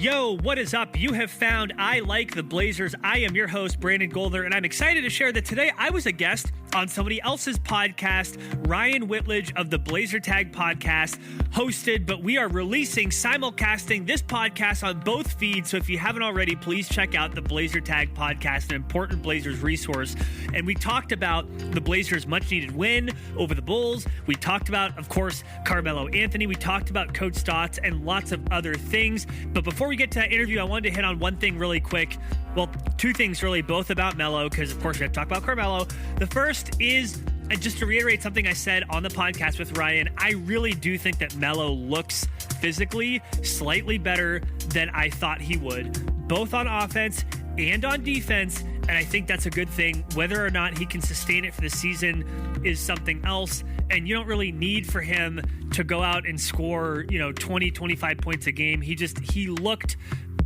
Yo, what is up? You have found I Like the Blazers. I am your host, Brandon Goldner, and I'm excited to share that today I was a guest on somebody else's podcast, Ryan Whitledge of the BlazerTag Podcast, hosted, but we are releasing, simulcasting this podcast on both feeds, so if you haven't already, please check out the BlazerTag Podcast, an important Blazers resource. And we talked about the Blazers' much-needed win over the Bulls. We talked about, of course, Carmelo Anthony. We talked about Coach Stotts and lots of other things. But before we get to that interview, I wanted to hit on one thing really quick. Well, two things really, both about Melo, because of course we have to talk about Carmelo. The first is, and just to reiterate something I said on the podcast with Ryan, I really do think that Melo looks physically slightly better than I thought he would, both on offense and on defense. And I think that's a good thing. Whether or not he can sustain it for the season is something else. And you don't really need for him to go out and score, 20, 25 points a game. He looked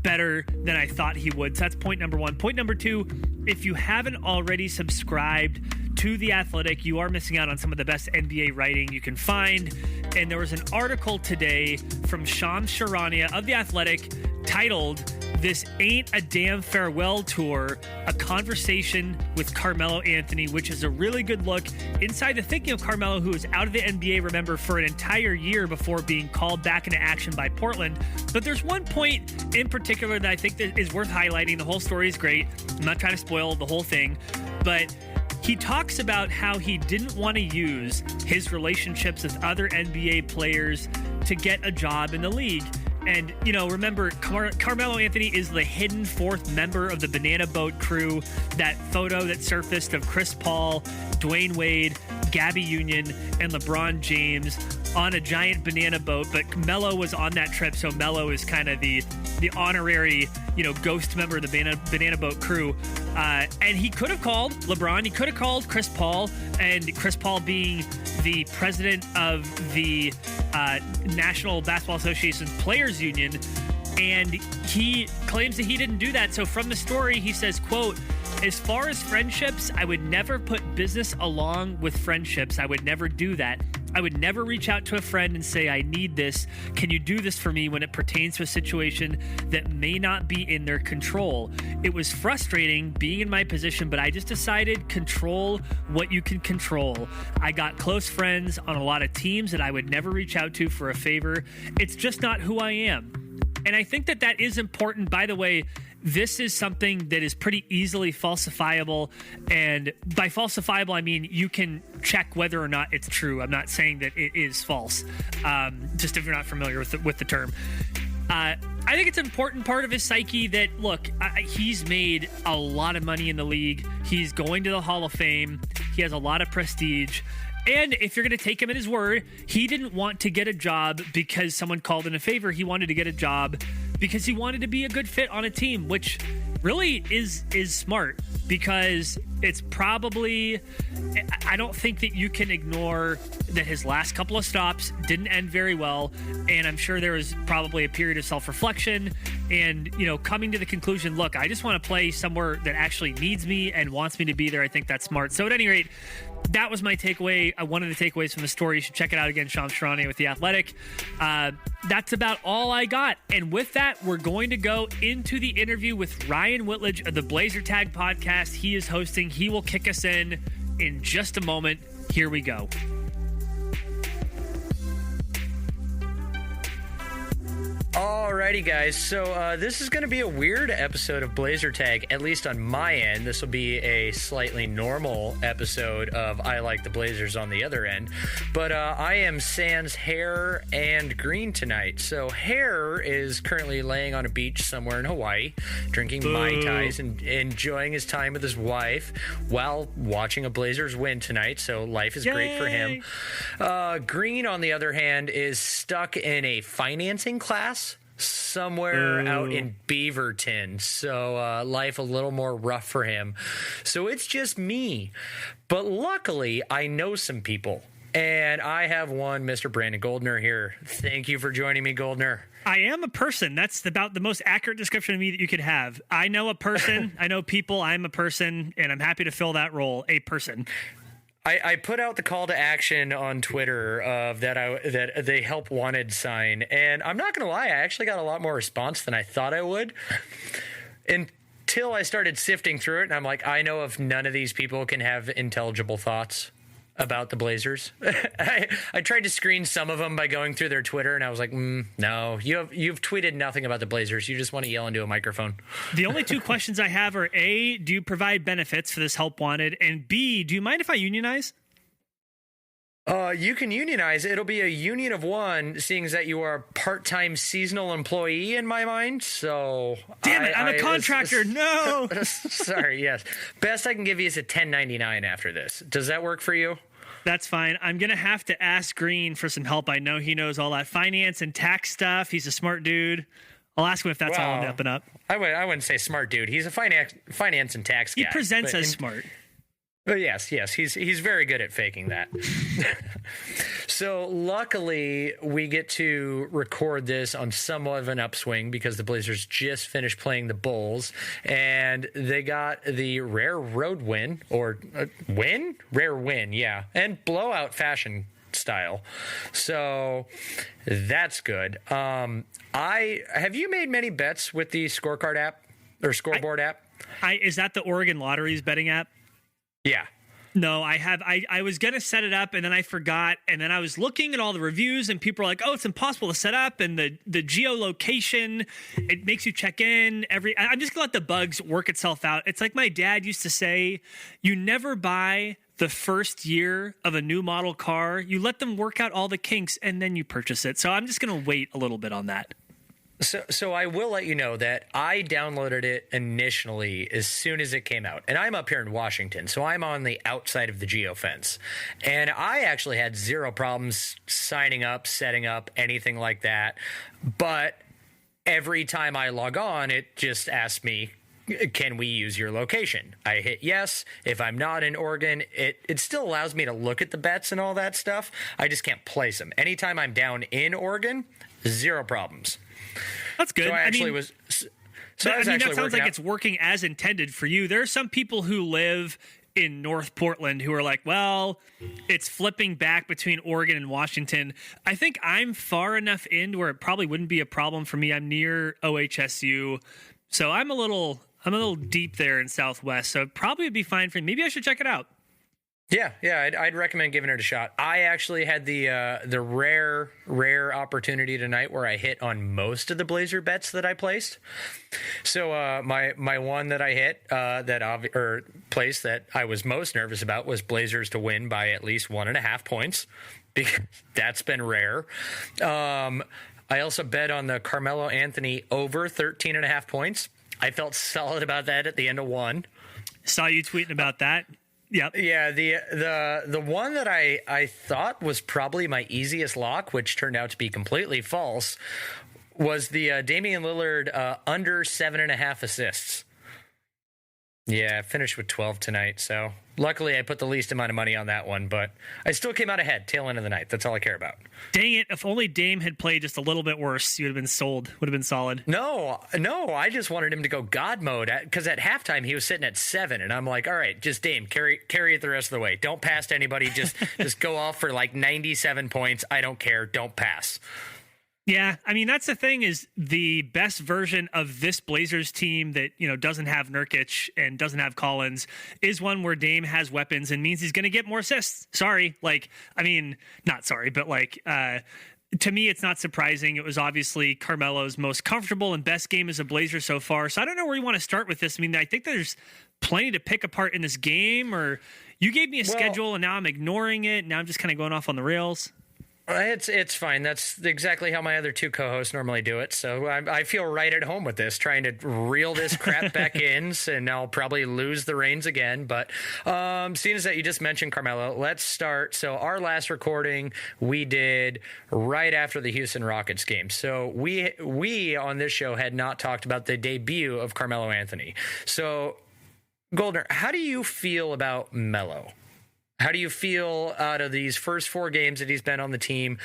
better than I thought he would. So that's point number one. Point number two, if you haven't already subscribed to The Athletic, you are missing out on some of the best NBA writing you can find. And there was an article today from Shams Charania of The Athletic titled, "This Ain't a Damn Farewell Tour, a Conversation with Carmelo Anthony," which is a really good look inside the thinking of Carmelo, who was out of the NBA, remember, for an entire year before being called back into action by Portland. But there's one point in particular that I think that is worth highlighting. The whole story is great. I'm not trying to spoil the whole thing, but he talks about how he didn't want to use his relationships with other NBA players to get a job in the league. And, remember, Carmelo Anthony is the hidden fourth member of the Banana Boat crew. That photo that surfaced of Chris Paul, Dwayne Wade, Gabby Union, and LeBron James on a giant banana boat. But Melo was on that trip, so Melo is kind of the honorary, ghost member of the Banana Boat crew. And he could have called LeBron. He could have called Chris Paul, and Chris Paul being the president of the National Basketball Association's Players Union, and he claims that he didn't do that. So from the story, he says, quote, "As far as friendships, I would never put business along with friendships. I would never do that. I would never reach out to a friend and say, I need this. Can you do this for me when it pertains to a situation that may not be in their control? It was frustrating being in my position, but I just decided control what you can control. I got close friends on a lot of teams that I would never reach out to for a favor. It's just not who I am." And I think that is important. By the way, this is something that is pretty easily falsifiable. And by falsifiable, I mean you can check whether or not it's true. I'm not saying that it is false, just if you're not familiar with the term. I think it's an important part of his psyche that, look, he's made a lot of money in the league. He's going to the Hall of Fame. He has a lot of prestige. And if you're going to take him at his word, he didn't want to get a job because someone called in a favor. He wanted to get a job because he wanted to be a good fit on a team, which really is smart, because it's probably, I don't think that you can ignore that his last couple of stops didn't end very well. And I'm sure there was probably a period of self-reflection and, coming to the conclusion, look, I just want to play somewhere that actually needs me and wants me to be there. I think that's smart. So at any rate, that was my takeaway. One of the takeaways from the story. You should check it out again, Shams Charania with The Athletic. That's about all I got. And with that, we're going to go into the interview with Ryan Whitledge of the BlazerTag Podcast. He is hosting. He will kick us in just a moment. Here we go. Alrighty, guys. So this is going to be a weird episode of BlazerTag, at least on my end. This will be a slightly normal episode of I Like the Blazers on the other end. But I am sans Hair and Green tonight. So Hair is currently laying on a beach somewhere in Hawaii, drinking Mai Tais and enjoying his time with his wife while watching a Blazers win tonight. So life is great for him. Green, on the other hand, is stuck in a financing class somewhere out in Beaverton. So life a little more rough for him. So it's just me. But luckily, I know some people. And I have one, Mr. Brandon Goldner here. Thank you for joining me, Goldner. I am a person. That's about the most accurate description of me that you could have. I know a person. I know people. I'm a person, and I'm happy to fill that role, a person. I put out the call to action on Twitter of that they help wanted sign, and I'm not going to lie, I actually got a lot more response than I thought I would. Until I started sifting through it, and I'm like, I know if none of these people can have intelligible thoughts about the Blazers. I tried to screen some of them by going through their Twitter, and I was like, no, you've tweeted nothing about the Blazers. You just want to yell into a microphone. The only two questions I have are A, do you provide benefits for this help wanted? And B, do you mind if I unionize? You can unionize. It'll be a union of one, seeing as that you are a part-time seasonal employee in my mind. So damn it, I'm a contractor. No. Sorry. Yes. Best I can give you is a 1099 after this. Does that work for you? That's fine. I'm going to have to ask Green for some help. I know he knows all that finance and tax stuff. He's a smart dude. I'll ask him if that's all I'm upping up. I wouldn't say smart dude. He's a finance and tax guy. He presents as smart. But yes, he's very good at faking that. So luckily, we get to record this on somewhat of an upswing because the Blazers just finished playing the Bulls, and they got the rare road win, or rare win, yeah, and blowout fashion style. So that's good. Have you made many bets with the scorecard app or scoreboard app? Is that the Oregon Lottery's betting app? Yeah. No, I have. I was going to set it up, and then I forgot. And then I was looking at all the reviews, and people are like, oh, it's impossible to set up. And the geolocation, it makes you check in. I'm just going to let the bugs work itself out. It's like my dad used to say, you never buy the first year of a new model car. You let them work out all the kinks, and then you purchase it. So I'm just going to wait a little bit on that. So I will let you know that I downloaded it initially as soon as it came out. And I'm up here in Washington, so I'm on the outside of the geofence. And I actually had zero problems signing up, setting up, anything like that. But every time I log on, it just asks me, can we use your location? I hit yes. If I'm not in Oregon, it still allows me to look at the bets and all that stuff. I just can't place them. Anytime I'm down in Oregon, zero problems. That's good. So that sounds like it's working as intended for you. There are some people who live in North Portland who are like, well, it's flipping back between Oregon and Washington. I think I'm far enough in where it probably wouldn't be a problem for me. I'm near OHSU, so I'm a little deep there in Southwest, so it probably would be fine for me. Maybe I should check it out. Yeah, I'd recommend giving it a shot. I actually had the rare opportunity tonight where I hit on most of the Blazer bets that I placed. So my one that I hit place that I was most nervous about was Blazers to win by at least 1.5 points, because that's been rare. I also bet on the Carmelo Anthony over 13.5 points. I felt solid about that at the end of one. Saw you tweeting about that. Yep. Yeah, the one that I thought was probably my easiest lock, which turned out to be completely false, was the Damian Lillard under 7.5 assists. Yeah, I finished with 12 tonight, so luckily I put the least amount of money on that one, but I still came out ahead tail end of the night. That's all I care about. Dang it, if only Dame had played just a little bit worse, you would have been sold. Would have been solid. No, I just wanted him to go God mode, because at halftime he was sitting at 7, and I'm like, all right, just Dame, carry it the rest of the way. Don't pass to anybody. Just go off for like 97 points. I don't care. Don't pass. Yeah, I mean, that's the thing, is the best version of this Blazers team that, doesn't have Nurkic and doesn't have Collins is one where Dame has weapons and means he's going to get more assists. Sorry. Not sorry, but to me, it's not surprising. It was obviously Carmelo's most comfortable and best game as a Blazer so far. So I don't know where you want to start with this. I mean, I think there's plenty to pick apart in this game, or you gave me a schedule and now I'm ignoring it. Now I'm just kind of going off on the rails. It's fine. That's exactly how my other two co-hosts normally do it. So I feel right at home with this, trying to reel this crap back in, and I'll probably lose the reins again. But seeing as that you just mentioned Carmelo, let's start. So our last recording we did right after the Houston Rockets game. So we on this show had not talked about the debut of Carmelo Anthony. So Goldner, how do you feel about Melo? How do you feel out of these first 4 games that he's been on the team?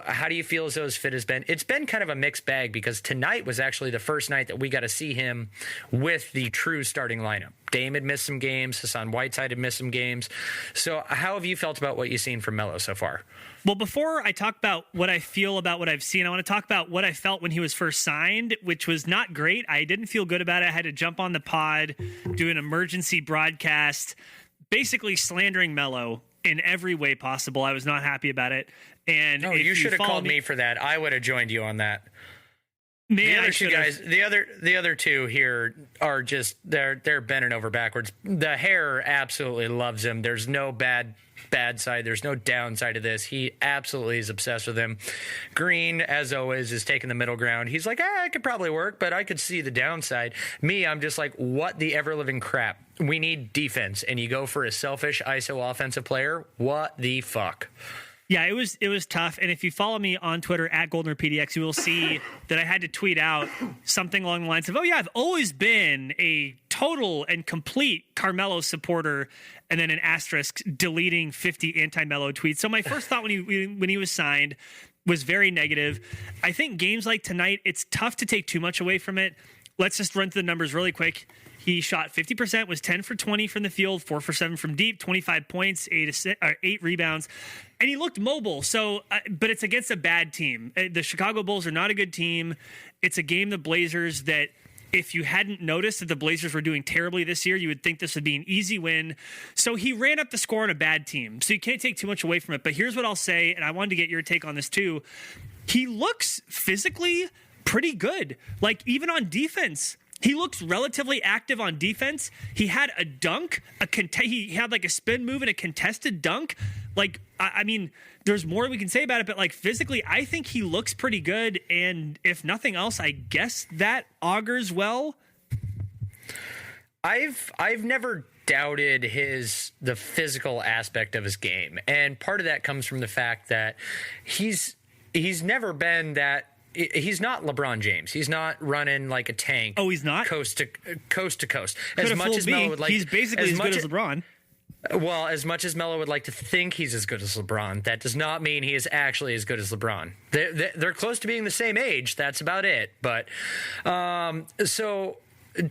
How do you feel as though his fit has been? It's been kind of a mixed bag because tonight was actually the first night that we got to see him with the true starting lineup. Dame had missed some games. Hassan Whiteside had missed some games. So how have you felt about what you've seen from Melo so far? Well, before I talk about what I feel about what I've seen, I want to talk about what I felt when he was first signed, which was not great. I didn't feel good about it. I had to jump on the pod, do an emergency broadcast, basically slandering Melo in every way possible. I was not happy about it. And you should have called me for that. I would have joined you on that. Man, the other two guys, the other two here are just they're bending over backwards. The hair absolutely loves him. There's no bad side. There's no downside to this. He absolutely is obsessed with him. Green, as always, is taking the middle ground. He's like, I could probably work, but I could see the downside. Me, I'm just like, what the ever living crap? We need defense, and you go for a selfish ISO offensive player. What the fuck? Yeah, it was tough. And if you follow me on Twitter at GoldnerPDX, you will see that I had to tweet out something along the lines of, I've always been a total and complete Carmelo supporter, and then an asterisk deleting 50 anti-Melo tweets. So my first thought when he was signed was very negative. I think games like tonight, it's tough to take too much away from it. Let's just run through the numbers really quick. He shot 50%, was 10 for 20 from the field, 4 for 7 from deep, 25 points, 8 rebounds, and he looked mobile. So, but it's against a bad team. The Chicago Bulls are not a good team. It's a game, the Blazers, that if you hadn't noticed that the Blazers were doing terribly this year, you would think this would be an easy win. So he ran up the score on a bad team. So you can't take too much away from it. But here's what I'll say, and I wanted to get your take on this too. He looks physically pretty good. Like even on defense, he looks relatively active on defense. He had a dunk, he had like a spin move and a contested dunk. Like, I mean, there's more we can say about it, but like physically, I think he looks pretty good. And if nothing else, I guess that augurs well. I've never doubted the physical aspect of his game. And part of that comes from the fact that he's never been that. He's not LeBron James. He's not running like a tank. Oh, he's not? Coast to coast. As much as Melo would like, he's basically as good as LeBron. Well, as much as Melo would like to think he's as good as LeBron, that does not mean he is actually as good as LeBron. They're close to being the same age. That's about it. But so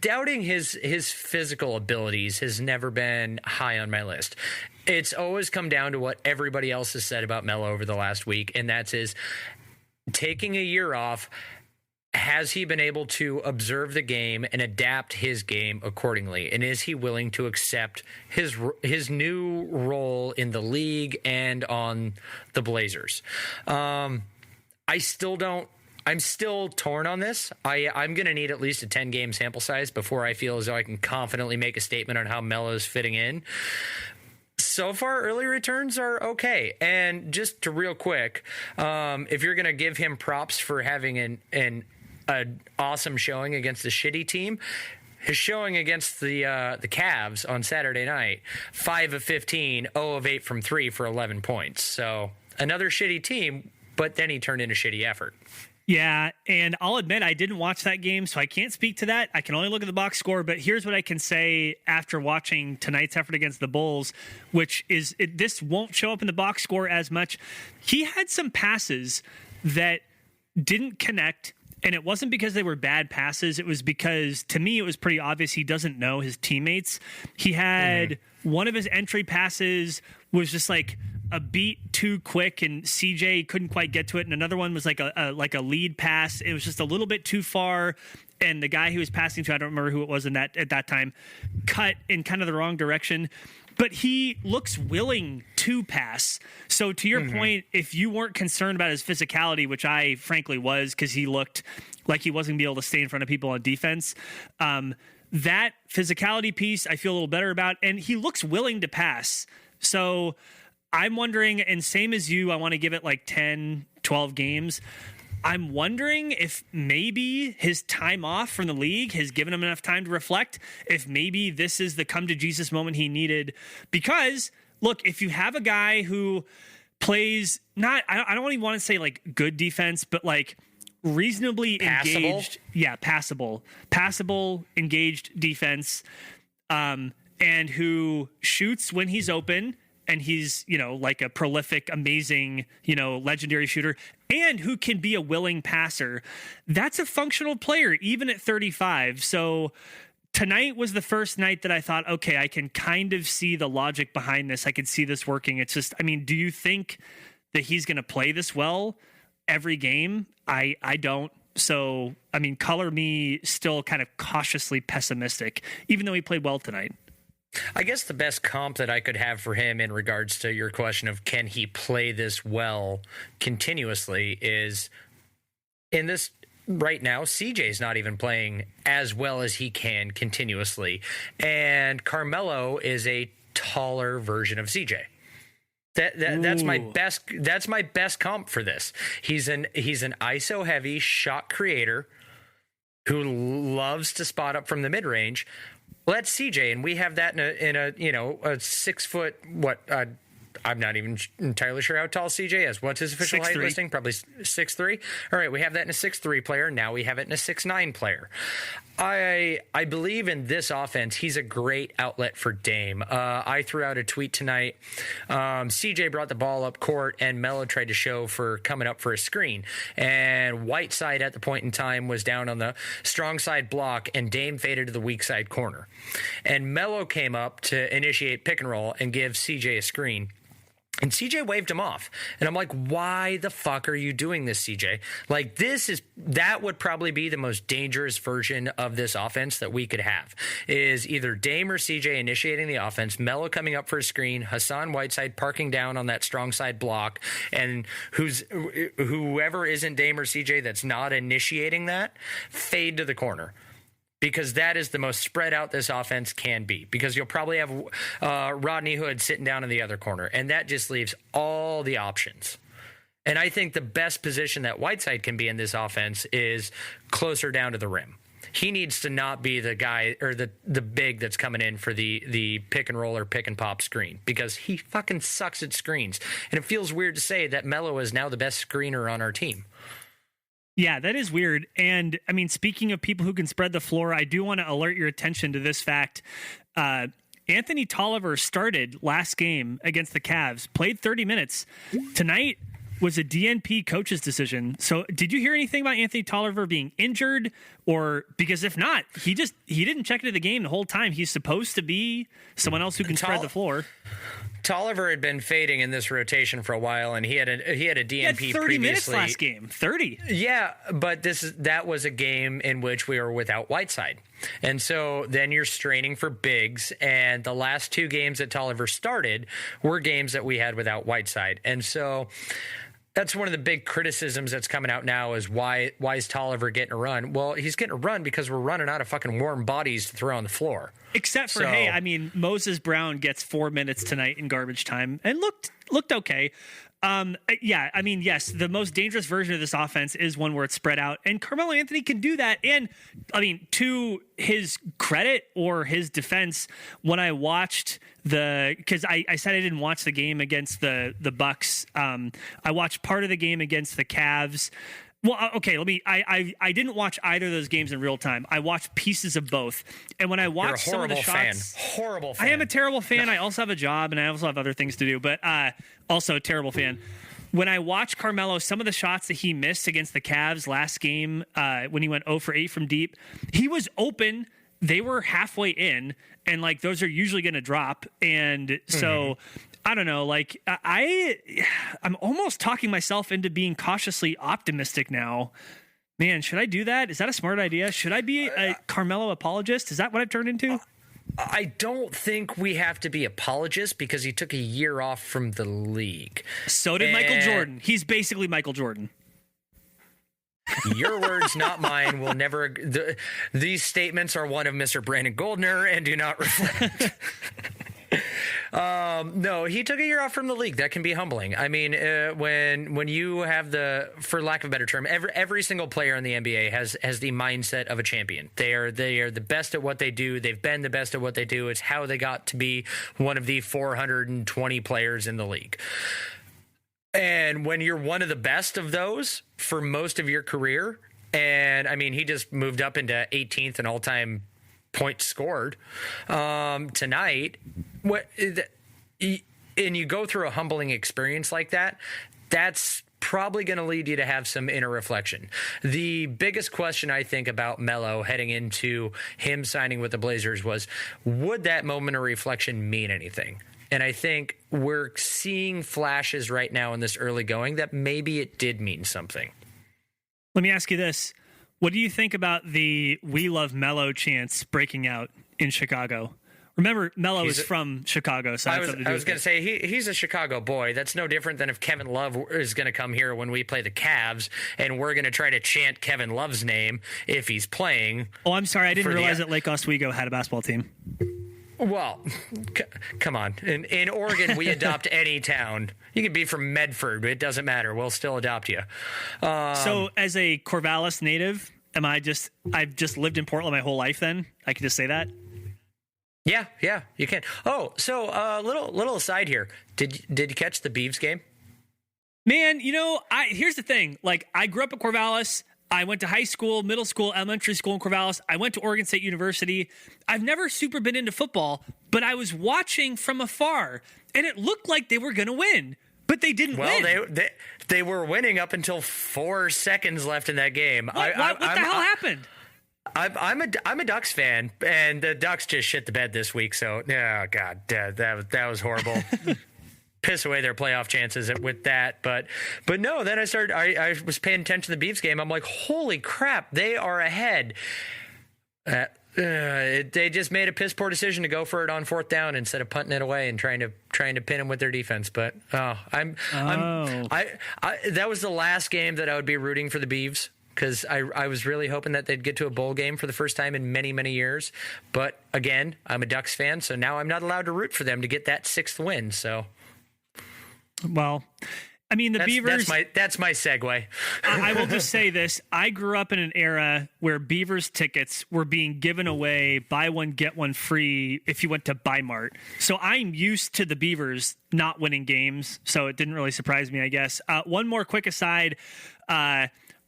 doubting his physical abilities has never been high on my list. It's always come down to what everybody else has said about Melo over the last week, and that's his taking a year off. Has he been able to observe the game and adapt his game accordingly? And is he willing to accept his new role in the league and on the Blazers? I'm still torn on this. I'm going to need at least a 10-game sample size before I feel as though I can confidently make a statement on how Melo's fitting in. So far, early returns are okay. And just to real quick, if you're going to give him props for having an awesome showing against a shitty team, his showing against the Cavs on Saturday night, 5 of 15, 0 of 8 from 3 for 11 points. So another shitty team, but then he turned in a shitty effort. Yeah, and I'll admit I didn't watch that game, so I can't speak to that. I can only look at the box score, but here's what I can say after watching tonight's effort against the Bulls, which is this won't show up in the box score as much. He had some passes that didn't connect, and it wasn't because they were bad passes. It was because, to me, it was pretty obvious he doesn't know his teammates. He had one of his entry passes was just like a beat too quick and CJ couldn't quite get to it. And another one was like a lead pass. It was just a little bit too far. And the guy he was passing to, I don't remember who it was at that time, cut in kind of the wrong direction. But he looks willing to pass. So to your point, if you weren't concerned about his physicality, which I frankly was, because he looked like he wasn't going to be able to stay in front of people on defense, that physicality piece I feel a little better about. And he looks willing to pass. So I'm wondering, and same as you, I want to give it like 10, 12 games. I'm wondering if maybe his time off from the league has given him enough time to reflect, if maybe this is the come to Jesus moment he needed. Because, look, if you have a guy who plays not, I don't even want to say like good defense, but like reasonably engaged. Yeah, passable, engaged defense, and who shoots when he's open and he's, like a prolific, amazing, legendary shooter, and who can be a willing passer, that's a functional player, even at 35. So tonight was the first night that I thought, okay, I can kind of see the logic behind this. I can see this working. It's just, do you think that he's going to play this well every game? I don't. So, color me still kind of cautiously pessimistic, even though he played well tonight. I guess the best comp that I could have for him in regards to your question of can he play this well continuously is in this right now, CJ's not even playing as well as he can continuously. And Carmelo is a taller version of CJ. That's my best comp for this. He's an ISO heavy shot creator who loves to spot up from the mid range. Well, that's CJ, and we have that in a 6 foot I'm not even entirely sure how tall CJ is. What's his official height listing? Probably 6'3". All right, we have that in a 6'3" player. Now we have it in a 6'9" player. I believe in this offense, he's a great outlet for Dame. I threw out a tweet tonight. CJ brought the ball up court, and Melo tried to show for coming up for a screen. And Whiteside at the point in time was down on the strong side block, and Dame faded to the weak side corner. And Melo came up to initiate pick and roll and give CJ a screen. And CJ waved him off. And I'm like, why the fuck are you doing this, CJ? Like, that would probably be the most dangerous version of this offense that we could have, is either Dame or CJ initiating the offense, Melo coming up for a screen, Hassan Whiteside parking down on that strong side block, and whoever isn't Dame or CJ that's not initiating that, fade to the corner. Because that is the most spread out this offense can be. Because you'll probably have Rodney Hood sitting down in the other corner. And that just leaves all the options. And I think the best position that Whiteside can be in this offense is closer down to the rim. He needs to not be the guy or the big that's coming in for the pick and roll or pick and pop screen. Because he fucking sucks at screens. And it feels weird to say that Melo is now the best screener on our team. Yeah, that is weird. And speaking of people who can spread the floor, I do want to alert your attention to this fact. Anthony Tolliver started last game against the Cavs, played 30 minutes. Tonight was a DNP coach's decision. So did you hear anything about Anthony Tolliver being injured? Or because if not, he didn't check into the game the whole time. He's supposed to be someone else who can spread the floor. Tolliver had been fading in this rotation for a while, and he had a DNP he had 30 previously. Minutes last game. 30. Yeah, but that was a game in which we were without Whiteside. And so then you're straining for bigs, and the last two games that Tolliver started were games that we had without Whiteside. And so that's one of the big criticisms that's coming out now is why is Tolliver getting a run? Well, he's getting a run because we're running out of fucking warm bodies to throw on the floor. Except for, Moses Brown gets 4 minutes tonight in garbage time and looked okay. Yes, the most dangerous version of this offense is one where it's spread out, and Carmelo Anthony can do that. And to his credit or his defense, when I watched because I said I didn't watch the game against the Bucks. I watched part of the game against the Cavs. Well, okay, I didn't watch either of those games in real time. I watched pieces of both. And when I watched some of the shots... Horrible fan. I am a terrible fan. I also have a job, and I also have other things to do, but also a terrible fan. When I watched Carmelo, some of the shots that he missed against the Cavs last game, when he went 0 for 8 from deep, he was open. They were halfway in, and those are usually going to drop. And so... I don't know. I'm almost talking myself into being cautiously optimistic now. Man, should I do that? Is that a smart idea? Should I be a Carmelo apologist? Is that what I've turned into? I don't think we have to be apologists because he took a year off from the league. So did Michael Jordan. He's basically Michael Jordan. Your words, not mine. Will never. These statements are one of Mr. Brandon Goldner and do not reflect. No, he took a year off from the league. That can be humbling. I mean, when you have for lack of a better term, every single player in the NBA has the mindset of a champion. They are the best at what they do. They've been the best at what they do. It's how they got to be one of the 420 players in the league. And when you're one of the best of those for most of your career, and he just moved up into 18th in all-time points scored tonight. and you go through a humbling experience like that, that's probably going to lead you to have some inner reflection. The biggest question I think about Melo heading into him signing with the Blazers was, would that moment of reflection mean anything? And I think we're seeing flashes right now in this early going that maybe it did mean something. Let me ask you this. What do you think about the "We Love Melo" chants breaking out in Chicago? Remember, Melo is from Chicago, so I was going to say he's a Chicago boy. That's no different than if Kevin Love is going to come here when we play the Cavs, and we're going to try to chant Kevin Love's name if he's playing. Oh, I'm sorry. I didn't realize that Lake Oswego had a basketball team. Well, come on. In Oregon, we adopt any town. You can be from Medford, but it doesn't matter. We'll still adopt you. So as a Corvallis native, I've just lived in Portland my whole life then? I can just say that? Yeah, you can. Oh, so little aside here. Did you catch the Beavs game? Man, here's the thing. Like, I grew up in Corvallis. I went to high school, middle school, elementary school in Corvallis. I went to Oregon State University. I've never super been into football, but I was watching from afar, and it looked like they were going to win, but they didn't win. Well, they were winning up until 4 seconds left in that game. What the hell happened? I'm a Ducks fan, and the Ducks just shit the bed this week. So, oh God, that was horrible. Piss away their playoff chances with that. But no, then I was paying attention to the Beavs game. I'm like, holy crap, they are ahead. They just made a piss poor decision to go for it on fourth down instead of punting it away and trying to pin them with their defense. But that was the last game that I would be rooting for the Beavs, because I was really hoping that they'd get to a bowl game for the first time in many, many years. But again, I'm a Ducks fan, so now I'm not allowed to root for them to get that 6th win. So, well, I mean, Beavers. That's my segue. I will just say this. I grew up in an era where Beavers tickets were being given away, buy one, get one free if you went to Bi-Mart. So I'm used to the Beavers not winning games, so it didn't really surprise me, I guess. One more quick aside.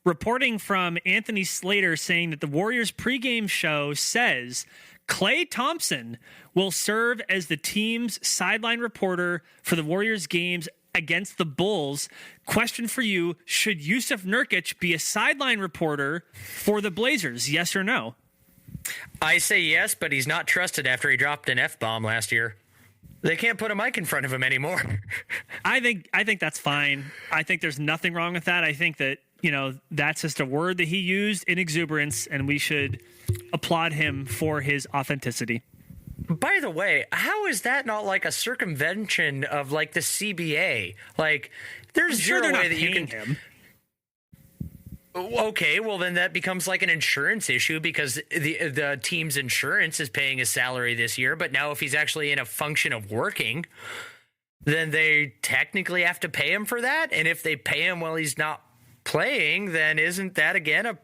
Reporting from Anthony Slater saying that the Warriors pregame show says Klay Thompson will serve as the team's sideline reporter for the Warriors games against the Bulls. Question for you: should Yusuf Nurkic be a sideline reporter for the Blazers? Yes or no? I say yes, but he's not trusted after he dropped an F-bomb last year. They can't put a mic in front of him anymore. I think that's fine. I think there's nothing wrong with that. I think that, that's just a word that he used in exuberance, and we should applaud him for his authenticity. By the way, how is that not like a circumvention of like the CBA? Like, there's zero way that you can. Him. Okay, well then that becomes like an insurance issue, because the team's insurance is paying his salary this year. But now if he's actually in a function of working, then they technically have to pay him for that. And if they pay him while he's not playing, then isn't that again a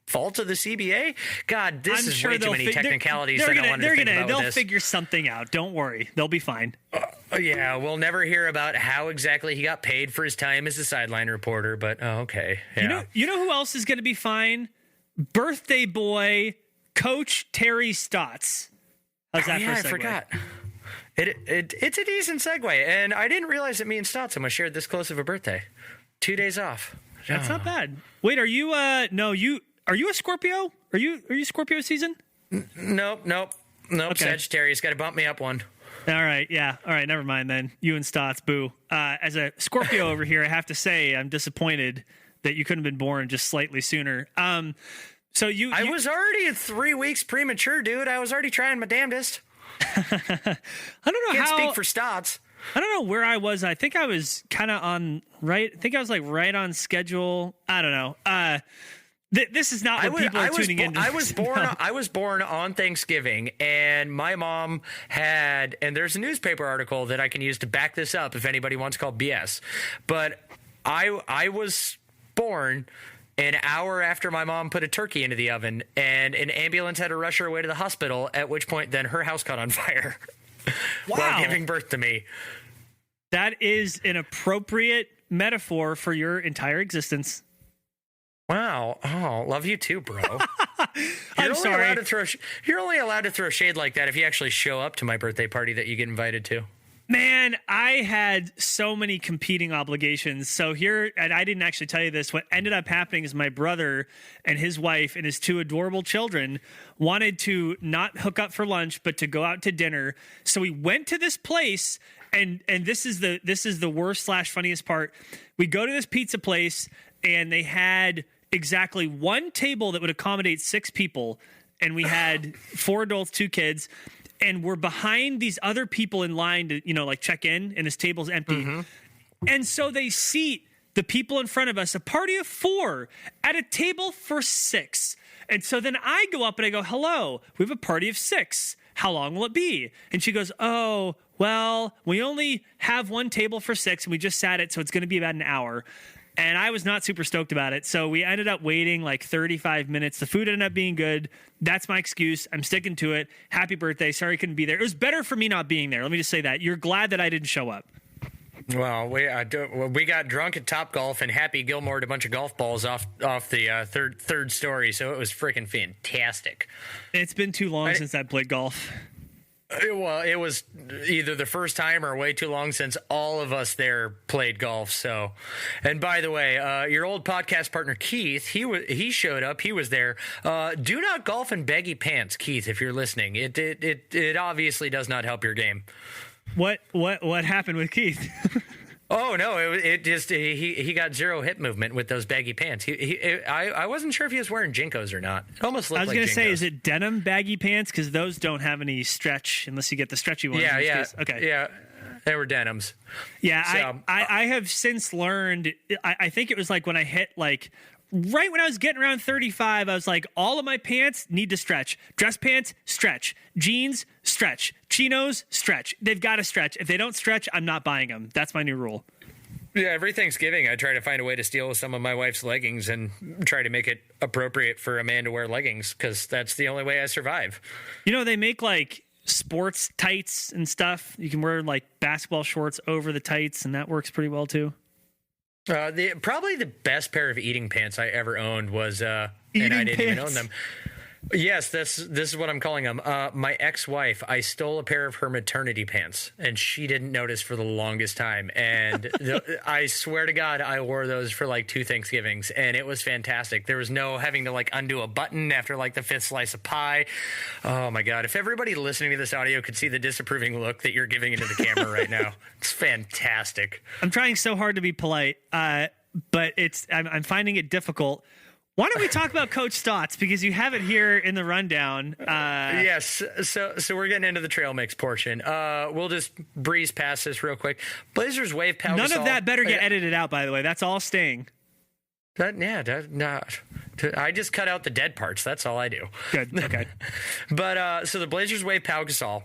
fault of the CBA? God, this is way too many technicalities that I wanted to think about. They'll figure something out. Don't worry. They'll be fine. Yeah, we'll never hear about how exactly he got paid for his time as a sideline reporter, but okay. Yeah. You know who else is going to be fine? Birthday boy, Coach Terry Stotts. How's that for a segue? I forgot. It's a decent segue, and I didn't realize that me and Stotts almost shared this close of a birthday. 2 days off. That's not bad. Wait, are you are you a Scorpio? Are you Scorpio season? Nope. Okay. Sagittarius, got to bump me up one. All right, yeah. All right, never mind then. You and Stotts, boo. As a Scorpio over here, I have to say I'm disappointed that you couldn't have been born just slightly sooner. I was already 3 weeks premature, dude. I was already trying my damnedest. I don't know Can't speak for Stotts. I don't know where I was. I think I was kind of I think I was like right on schedule. I don't know. This is not what people are tuning in. I was born on Thanksgiving, and my mom had, and there's a newspaper article that I can use to back this up if anybody wants to call BS. But I was born an hour after my mom put a turkey into the oven, and an ambulance had to rush her away to the hospital, at which point then her house caught on fire. Wow. While giving birth to me. That is an appropriate metaphor for your entire existence. Wow. Oh, love you too, bro. I'm sorry. You're only allowed to throw shade like that if you actually show up to my birthday party that you get invited to. Man, I had so many competing obligations. So here, and I didn't actually tell you this, what ended up happening is my brother and his wife and his two adorable children wanted to not hook up for lunch, but to go out to dinner. So we went to this place, and this is the worst / funniest part. We go to this pizza place, and they had exactly one table that would accommodate 6 people, and we had 4 adults, 2 kids. And we're behind these other people in line to, like check in, and this table's empty. Mm-hmm. And so they seat the people in front of us, a party of 4 at a table for 6. And so then I go up and I go, hello, we have a party of 6. How long will it be? And she goes, oh, well, we only have one table for 6 and we just sat it. So it's going to be about an hour. And I was not super stoked about it. So we ended up waiting like 35 minutes. The food ended up being good. That's my excuse. I'm sticking to it. Happy birthday. Sorry I couldn't be there. It was better for me not being there. Let me just say that. You're glad that I didn't show up. Well, we got drunk at Topgolf, and Happy Gilmore'd a bunch of golf balls off the third story. So it was freaking fantastic. It's been too long since I played golf. Well, it was either the first time or way too long since all of us there played golf. So, and by the way, your old podcast partner Keith, he showed up. He was there. Do not golf in baggy pants, Keith. If you're listening, it obviously does not help your game. What happened with Keith? Oh no! It just he got 0 hip movement with those baggy pants. I wasn't sure if he was wearing JNCOs or not. It almost looked. I was like going to say, JNCOs. is it denim baggy pants? Because those don't have any stretch unless you get the stretchy ones. Yeah. Okay. Yeah, they were denims. Yeah, So, I have since learned. I think it was like when I hit like. Right when I was getting around 35, I was like, all of my pants need to stretch. Dress pants, stretch. Jeans, stretch. Chinos, stretch. They've got to stretch. If they don't stretch, I'm not buying them. That's my new rule. Yeah, every Thanksgiving, I try to find a way to steal some of my wife's leggings and try to make it appropriate for a man to wear leggings, because that's the only way I survive. They make like sports tights and stuff. You can wear like basketball shorts over the tights, and that works pretty well too. Probably the best pair of eating pants I ever owned was, and I didn't even own them. Yes, this is what I'm calling them. My ex-wife, I stole a pair of her maternity pants, and she didn't notice for the longest time. And I swear to God, I wore those for like 2 Thanksgivings, and it was fantastic. There was no having to like undo a button after like the 5th slice of pie. Oh my God! If everybody listening to this audio could see the disapproving look that you're giving into the camera right now, it's fantastic. I'm trying so hard to be polite, but I'm finding it difficult. Why don't we talk about Coach Stotts, because you have it here in the rundown. Yes, so we're getting into the trail mix portion. We'll just breeze past this real quick. Blazers wave Pau Gasol. None of that better get edited out, by the way. That's all staying. I just cut out the dead parts. That's all I do. Good, okay. But so the Blazers wave Pau Gasol.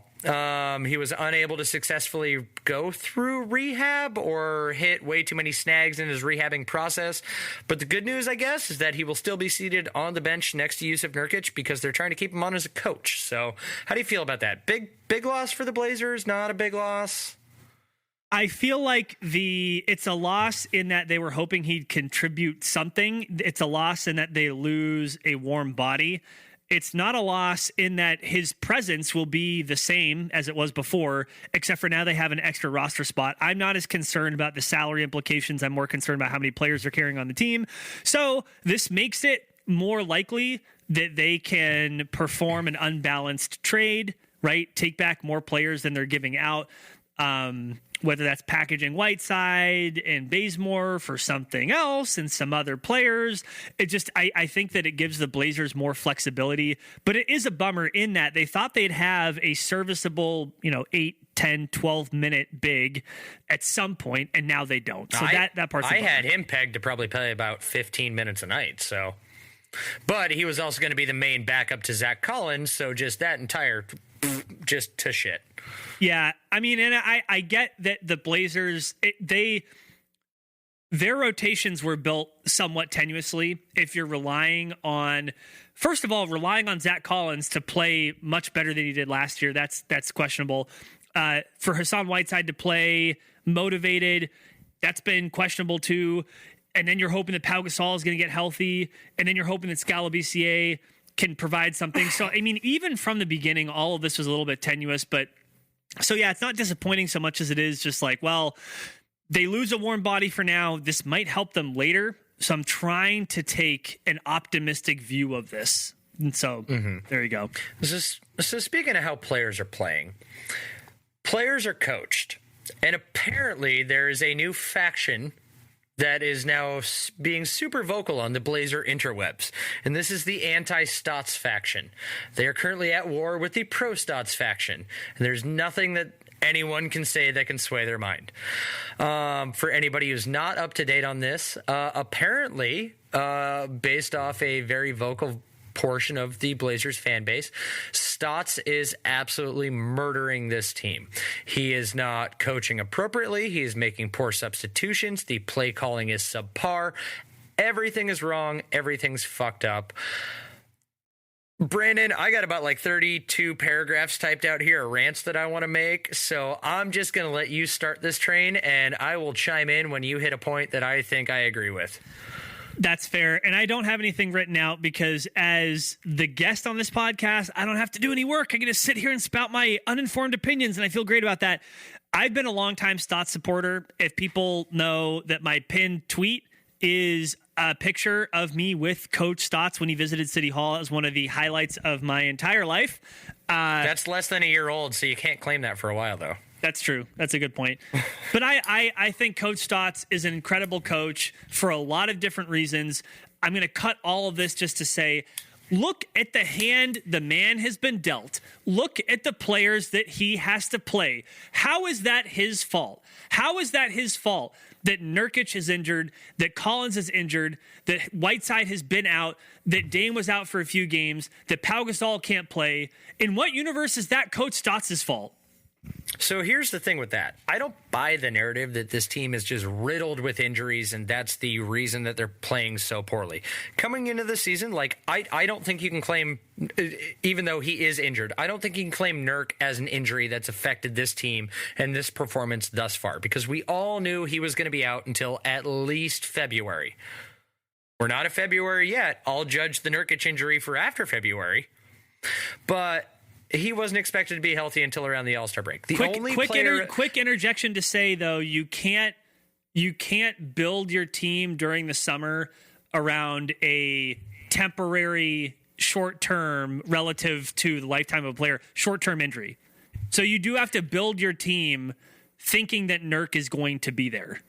He was unable to successfully go through rehab or hit way too many snags in his rehabbing process. But the good news, I guess, is that he will still be seated on the bench next to Jusuf Nurkic because they're trying to keep him on as a coach. So how do you feel about that? Big loss for the Blazers? Not a big loss? I feel like it's a loss in that they were hoping he'd contribute something. It's a loss in that they lose a warm body. It's not a loss in that his presence will be the same as it was before, except for now they have an extra roster spot. I'm not as concerned about the salary implications. I'm more concerned about how many players they're carrying on the team. So this makes it more likely that they can perform an unbalanced trade, right? Take back more players than they're giving out. Whether that's packaging Whiteside and Bazemore for something else and some other players. I think that it gives the Blazers more flexibility, but it is a bummer in that they thought they'd have a serviceable, 8, 10, 12 minute big at some point, and now they don't. So that part's I had him pegged to probably play about 15 minutes a night. So, but he was also going to be the main backup to Zach Collins. So just that entire, just to shit. Yeah, I mean, and I get that the Blazers, their rotations were built somewhat tenuously. If you're first of all, relying on Zach Collins to play much better than he did last year, that's questionable. For Hassan Whiteside to play motivated, that's been questionable too. And then you're hoping that Pau Gasol is going to get healthy, and then you're hoping that Skal Labissière can provide something. So, I mean, even from the beginning, all of this was a little bit tenuous, but So yeah, it's not disappointing so much as it is just like, well, they lose a warm body for now. This might help them later. So I'm trying to take an optimistic view of this. And so there you go. So speaking of how players are playing, players are coached. And apparently there is a new faction that is now being super vocal on the Blazer interwebs. And this is the anti-Stotts faction. They are currently at war with the pro-Stotts faction. And there's nothing that anyone can say that can sway their mind. For anybody who's not up to date on this, apparently, based off a very vocal portion of the Blazers fan base, Stotts is absolutely murdering this team. He is not coaching appropriately. He is making poor substitutions. The play calling is subpar. Everything is wrong. Everything's fucked up. Brandon, I got about like 32 paragraphs typed out here, rants that I want to make. So I'm just going to let you start this train, and I will chime in when you hit a point that I think I agree with. That's fair. And I don't have anything written out because as the guest on this podcast, I don't have to do any work. I get to sit here and spout my uninformed opinions, and I feel great about that. I've been a longtime Stotts supporter. If people know that my pinned tweet is a picture of me with Coach Stotts when he visited City Hall as one of the highlights of my entire life. That's less than a year old, so you can't claim that for a while, though. That's true. That's a good point. But I think Coach Stotts is an incredible coach for a lot of different reasons. I'm going to cut all of this just to say, look at the hand the man has been dealt. Look at the players that he has to play. How is that his fault? How is that his fault that Nurkic is injured, that Collins is injured, that Whiteside has been out, that Dame was out for a few games, that Pau Gasol can't play? In what universe is that Coach Stotts' fault? So here's the thing with that. I don't buy the narrative that this team is just riddled with injuries and that's the reason that they're playing so poorly. Coming into the season, like I don't think you can claim, even though he is injured, I don't think you can claim Nurk as an injury that's affected this team and this performance thus far, because we all knew he was going to be out until at least February. We're not at February yet. I'll judge the Nurkic injury for after February. But he wasn't expected to be healthy until around the All-Star break. Quick interjection to say, though, you can't build your team during the summer around a temporary short-term relative to the lifetime of a player, short-term injury. So you do have to build your team thinking that Nurk is going to be there.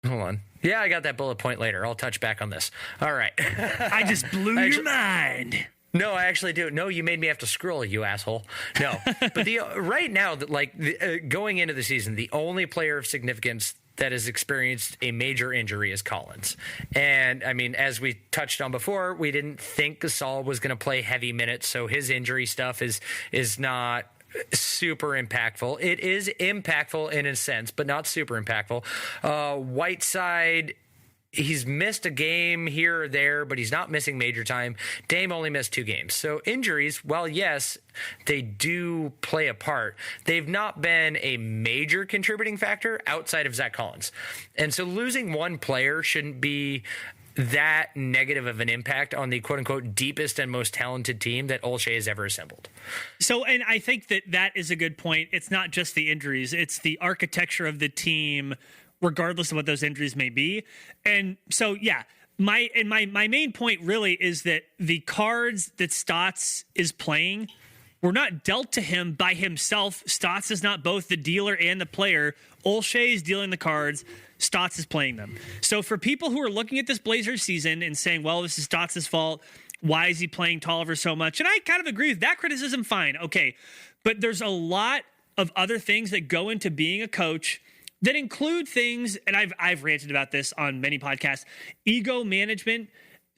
Hold on. Yeah, I got that bullet point later. I'll touch back on this. All right. I just blew your mind. No, I actually do. No, you made me have to scroll, you asshole. No, but right now, going into the season, the only player of significance that has experienced a major injury is Collins. And I mean, as we touched on before, we didn't think Gasol was going to play heavy minutes, so his injury stuff is not super impactful. It is impactful in a sense, but not super impactful. Whiteside, he's missed a game here or there, but he's not missing major time. Dame only missed 2 games. So injuries, well, yes, they do play a part. They've not been a major contributing factor outside of Zach Collins. And so losing one player shouldn't be that negative of an impact on the quote-unquote deepest and most talented team that Olshey has ever assembled. So, and I think that is a good point. It's not just the injuries. It's the architecture of the team, regardless of what those injuries may be. And so, yeah, my main point really is that the cards that Stotts is playing were not dealt to him by himself. Stotts is not both the dealer and the player. Olshey is dealing the cards. Stotts is playing them. So for people who are looking at this Blazers season and saying, well, this is Stotts' fault, why is he playing Tolliver so much? And I kind of agree with that criticism. Fine. Okay. But there's a lot of other things that go into being a coach that include things, and I've ranted about this on many podcasts, ego management,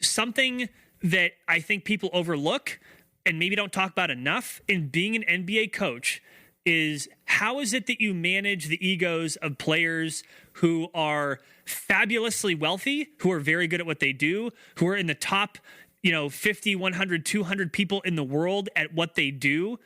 something that I think people overlook and maybe don't talk about enough in being an NBA coach is how is it that you manage the egos of players who are fabulously wealthy, who are very good at what they do, who are in the top, 50, 100, 200 people in the world at what they do.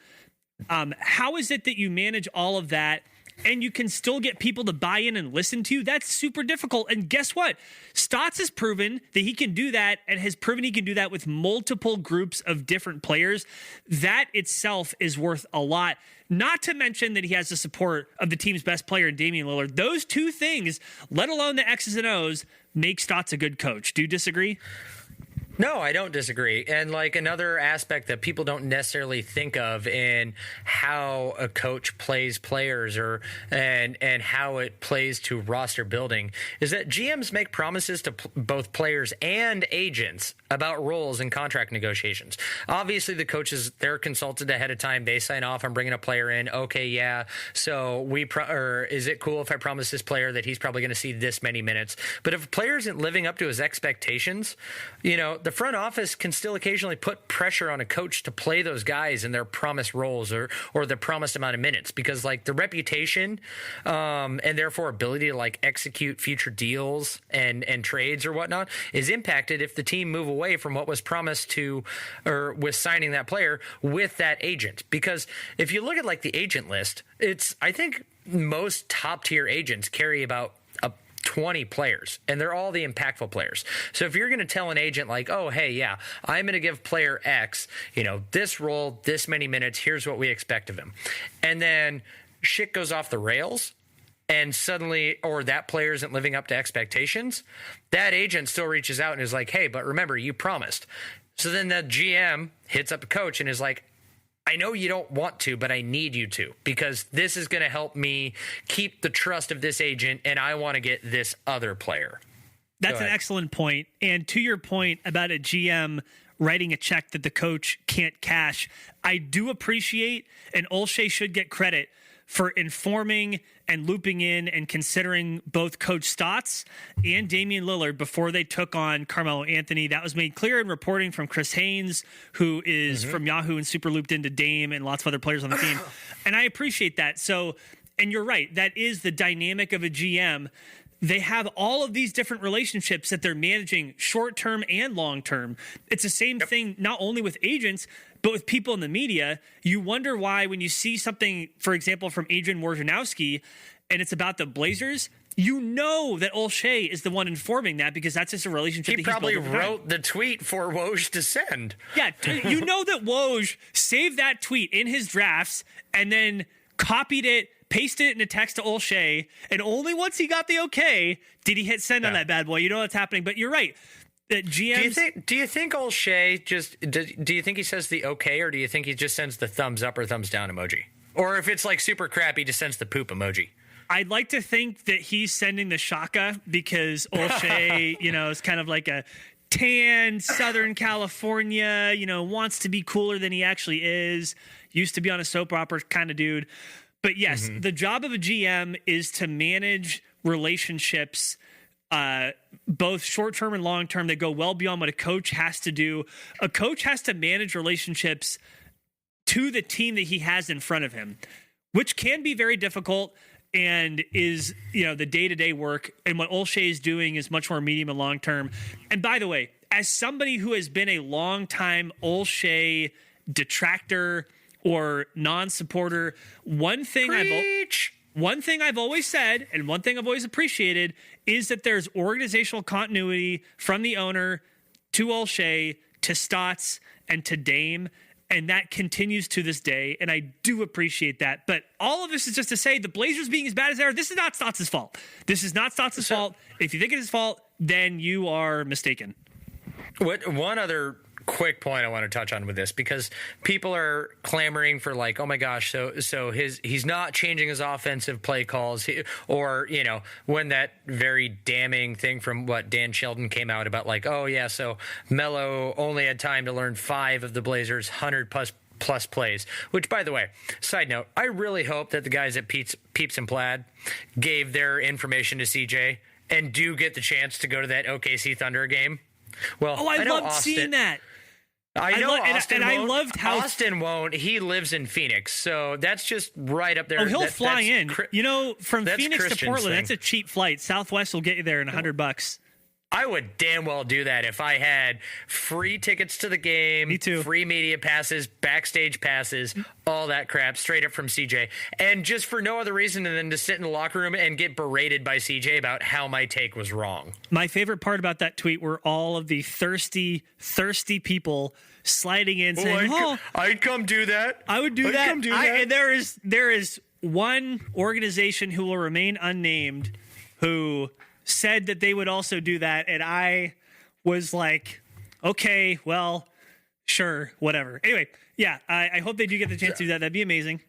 How is it that you manage all of that and you can still get people to buy in and listen to you, that's super difficult. And guess what? Stotts has proven that he can do that, and has proven he can do that with multiple groups of different players. That itself is worth a lot. Not to mention that he has the support of the team's best player, Damian Lillard. Those two things, let alone the X's and O's, make Stotts a good coach. Do you disagree? No, I don't disagree. And like another aspect that people don't necessarily think of in how a coach plays players and how it plays to roster building is that GMs make promises to both players and agents about roles and contract negotiations. Obviously, the coaches, they're consulted ahead of time. They sign off on bringing a player in. Okay, yeah. So or is it cool if I promise this player that he's probably going to see this many minutes? But if a player isn't living up to his expectations, the front office can still occasionally put pressure on a coach to play those guys in their promised roles or the promised amount of minutes, because like the reputation and therefore ability to like execute future deals and trades or whatnot is impacted if the team move away from what was promised to or with signing that player with that agent. Because if you look at like the agent list, I think most top tier agents carry about 20 players, and they're all the impactful players. So if you're going to tell an agent like, oh, hey, yeah, I'm going to give player X, this role, this many minutes, here's what we expect of him. And then shit goes off the rails and suddenly, or that player isn't living up to expectations, that agent still reaches out and is like, hey, but remember, you promised. So then the GM hits up a coach and is like, I know you don't want to, but I need you to, because this is going to help me keep the trust of this agent, and I want to get this other player. That's an excellent point. And to your point about a GM writing a check that the coach can't cash, I do appreciate, and Olshey should get credit for informing and looping in and considering both Coach Stotts and Damian Lillard before they took on Carmelo Anthony. That was made clear in reporting from Chris Haynes, who is from Yahoo and super looped into Dame and lots of other players on the team. And I appreciate that. So, and you're right, that is the dynamic of a GM. They have all of these different relationships that they're managing short-term and long-term. It's the same thing not only with agents, but with people in the media. You wonder why when you see something, for example, from Adrian Wojnarowski, and it's about the Blazers, you know that Olshey is the one informing that, because that's just a relationship. He probably wrote the tweet for Woj to send. Yeah, you know that Woj saved that tweet in his drafts and then copied it, pasted it in a text to Olshey, and only once he got the okay did he hit send on that bad boy. You know what's happening, but you're right. GMs, do you think Olshey do you think he says the okay, or do you think he just sends the thumbs up or thumbs down emoji? Or if it's like super crap, he just sends the poop emoji? I'd like to think that he's sending the shaka, because Olshey, is kind of like a tan Southern California, wants to be cooler than he actually is. Used to be on a soap opera kind of dude. But yes, the job of a GM is to manage relationships, both short-term and long-term, that go well beyond what a coach has to do. A coach has to manage relationships to the team that he has in front of him, which can be very difficult and is, the day-to-day work. And what Olshey is doing is much more medium and long-term. And by the way, as somebody who has been a long-time Olshey detractor or non-supporter, one thing I've always said, and one thing I've always appreciated, is that there's organizational continuity from the owner to Olshey to Stotts and to Dame, and that continues to this day, and I do appreciate that. But all of this is just to say, the Blazers being as bad as they are, this is not Stotts' fault. This is not Stotts' fault. If you think it is his fault, then you are mistaken. One other quick point I want to touch on with this, because people are clamoring for like, oh my gosh, so he's not changing his offensive play calls, or when that very damning thing from what Dan Sheldon came out about, like, oh yeah, so Melo only had time to learn 5 of the Blazers 100 plus plays, which, by the way, side note, I really hope that the guys at Peeps and Plaid gave their information to CJ and do get the chance to go to that OKC Thunder game. Well, I loved seeing that. I know Austin won't. I loved how Austin won't. He lives in Phoenix, so that's just right up there. Oh, he'll fly in. From Phoenix to Portland, thing. That's a cheap flight. Southwest will get you there in $100. I would damn well do that if I had free tickets to the game. Me too. Free media passes, backstage passes, all that crap straight up from CJ. And just for no other reason than to sit in the locker room and get berated by CJ about how my take was wrong. My favorite part about that tweet were all of the thirsty people sliding in saying, I'd come do that. I would do that. And there is one organization who will remain unnamed who said that they would also do that, and I was like, okay, well, sure, whatever. Anyway, yeah, I hope they do get the chance to do that. That'd be amazing.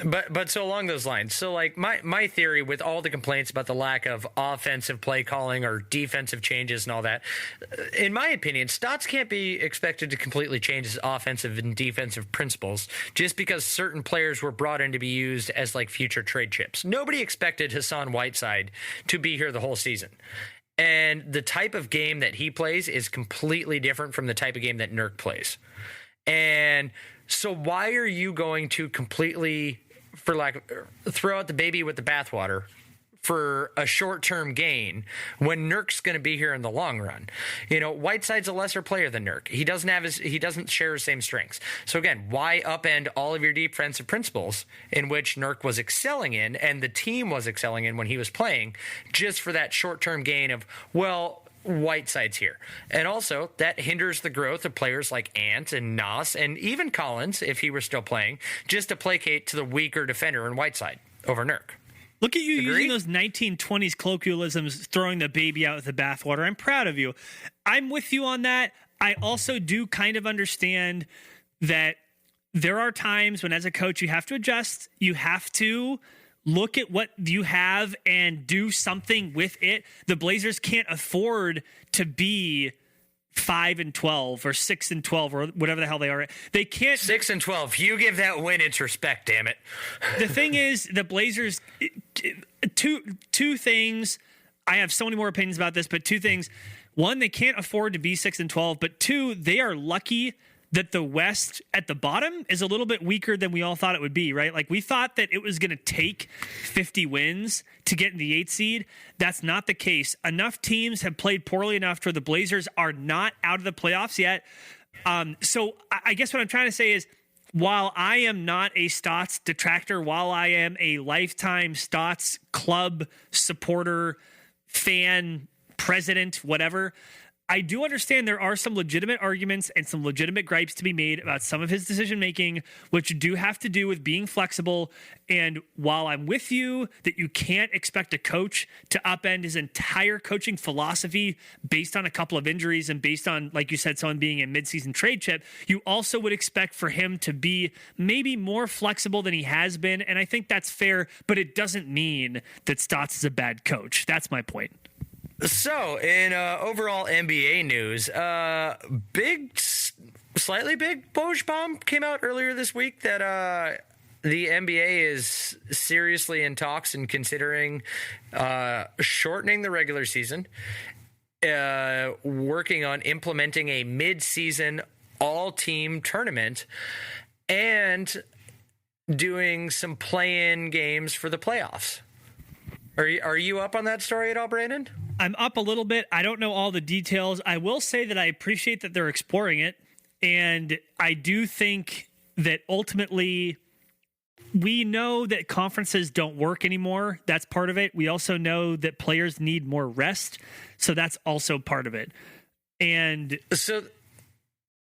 But so along those lines, so like my theory with all the complaints about the lack of offensive play calling or defensive changes and all that, in my opinion, Stotts can't be expected to completely change his offensive and defensive principles just because certain players were brought in to be used as like future trade chips. Nobody expected Hassan Whiteside to be here the whole season. And the type of game that he plays is completely different from the type of game that Nurk plays. And so why are you going to completely throw out the baby with the bathwater for a short-term gain when Nurk's going to be here in the long run? You know, Whiteside's a lesser player than Nurk. He doesn't share his same strengths. So again, why upend all of your defensive principles in which Nurk was excelling in and the team was excelling in when he was playing just for that short-term gain of, well, Whiteside's here. And also that hinders the growth of players like Ant and Nas and even Collins, if he were still playing, just to placate to the weaker defender in Whiteside over Nurk. Look at you using those 1920s colloquialisms, throwing the baby out with the bathwater. I'm proud of you. I'm with you on that. I also do kind of understand that there are times when as a coach you have to adjust. You have to look at what you have and do something with it. The Blazers can't afford to be 5-12 or 6-12 or whatever the hell they are. They can't 6-12. You give that win its respect, damn it. The thing is, the Blazers, two things. I have so many more opinions about this, but two things. One, they can't afford to be 6-12, but two, they are lucky that the West at the bottom is a little bit weaker than we all thought it would be, right? Like we thought that it was going to take 50 wins to get in the 8th seed. That's not the case. Enough teams have played poorly enough where the Blazers are not out of the playoffs yet. So I guess what I'm trying to say is, while I am not a Stotts detractor, while I am a lifetime Stotts club supporter, fan, president, whatever, I do understand there are some legitimate arguments and some legitimate gripes to be made about some of his decision-making, which do have to do with being flexible. And while I'm with you that you can't expect a coach to upend his entire coaching philosophy based on a couple of injuries and based on, like you said, someone being a midseason trade chip, you also would expect for him to be maybe more flexible than he has been. And I think that's fair, but it doesn't mean that Stotts is a bad coach. That's my point. So, in overall NBA news, slightly big Woj bomb came out earlier this week that the NBA is seriously in talks and considering shortening the regular season, working on implementing a mid-season all-team tournament, and doing some play-in games for the playoffs. Are you up on that story at all, Brandon? I'm up a little bit. I don't know all the details. I will say that I appreciate that they're exploring it. And I do think that ultimately we know that conferences don't work anymore. That's part of it. We also know that players need more rest. So that's also part of it. And so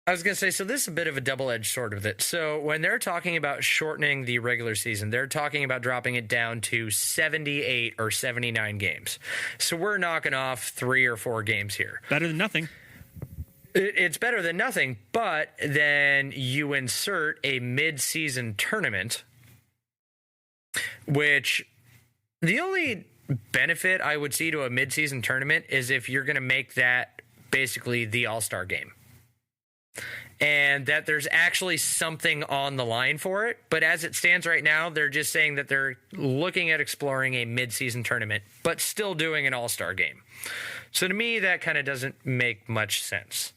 I was going to say, so this is a bit of a double-edged sword with it. So when they're talking about shortening the regular season, they're talking about dropping it down to 78 or 79 games. So we're knocking off 3 or 4 games here. Better than nothing. It's better than nothing, but then you insert a mid-season tournament, which the only benefit I would see to a mid-season tournament is if you're going to make that basically the All-Star game. And that there's actually something on the line for it. But as it stands right now, they're just saying that they're looking at exploring a mid-season tournament, but still doing an all-star game. So to me, that kind of doesn't make much sense.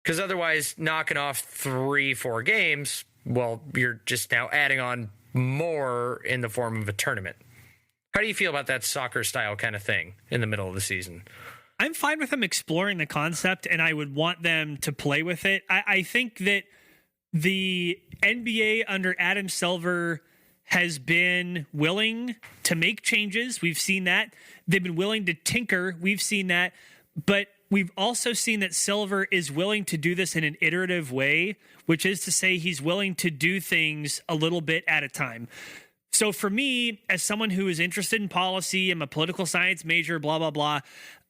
Because otherwise, knocking off 3-4 games, well, you're just now adding on more in the form of a tournament. How do you feel about that soccer-style kind of thing in the middle of the season? I'm fine with them exploring the concept, and I would want them to play with it. I think that the NBA under Adam Silver has been willing to make changes. We've seen that. They've been willing to tinker. We've seen that. But we've also seen that Silver is willing to do this in an iterative way, which is to say he's willing to do things a little bit at a time. So for me, as someone who is interested in policy, I'm a political science major, blah, blah, blah,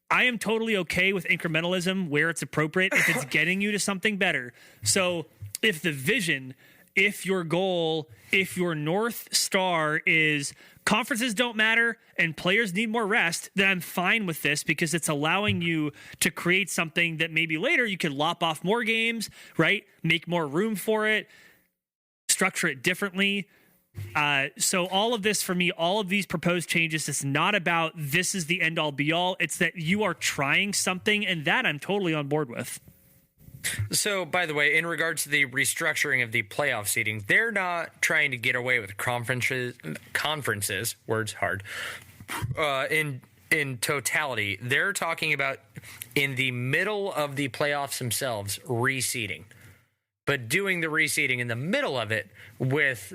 I am totally okay with incrementalism where it's appropriate if it's getting you to something better. So if the vision, if your goal, if your North Star is conferences don't matter and players need more rest, then I'm fine with this because it's allowing you to create something that maybe later you can lop off more games, right? Make more room for it, structure it differently. So all of this for me, all of these proposed changes, it's not about this is the end all be all. It's that you are trying something, and that I'm totally on board with. So, by the way, in regards to the restructuring of the playoff seating, they're not trying to get away with conferences, words hard, in totality. They're talking about in the middle of the playoffs themselves, reseeding, but doing the reseeding in the middle of it with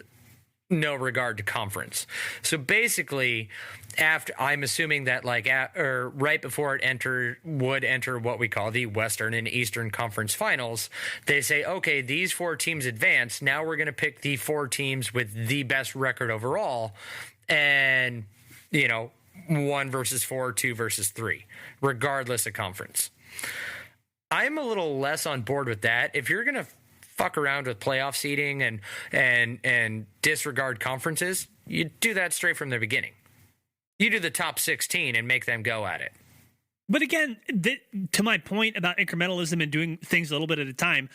no regard to conference. So basically, after, I'm assuming that right before it would enter what we call the Western and Eastern Conference Finals, they say, okay, these 4 teams advance. Now we're going to pick the 4 teams with the best record overall, and 1 versus 4, 2 versus 3, regardless of conference. I'm a little less on board with that. If you're going to fuck around with playoff seeding and disregard conferences, you do that straight from the beginning. You do the top 16 and make them go at it. But again, to my point about incrementalism and doing things a little bit at a time,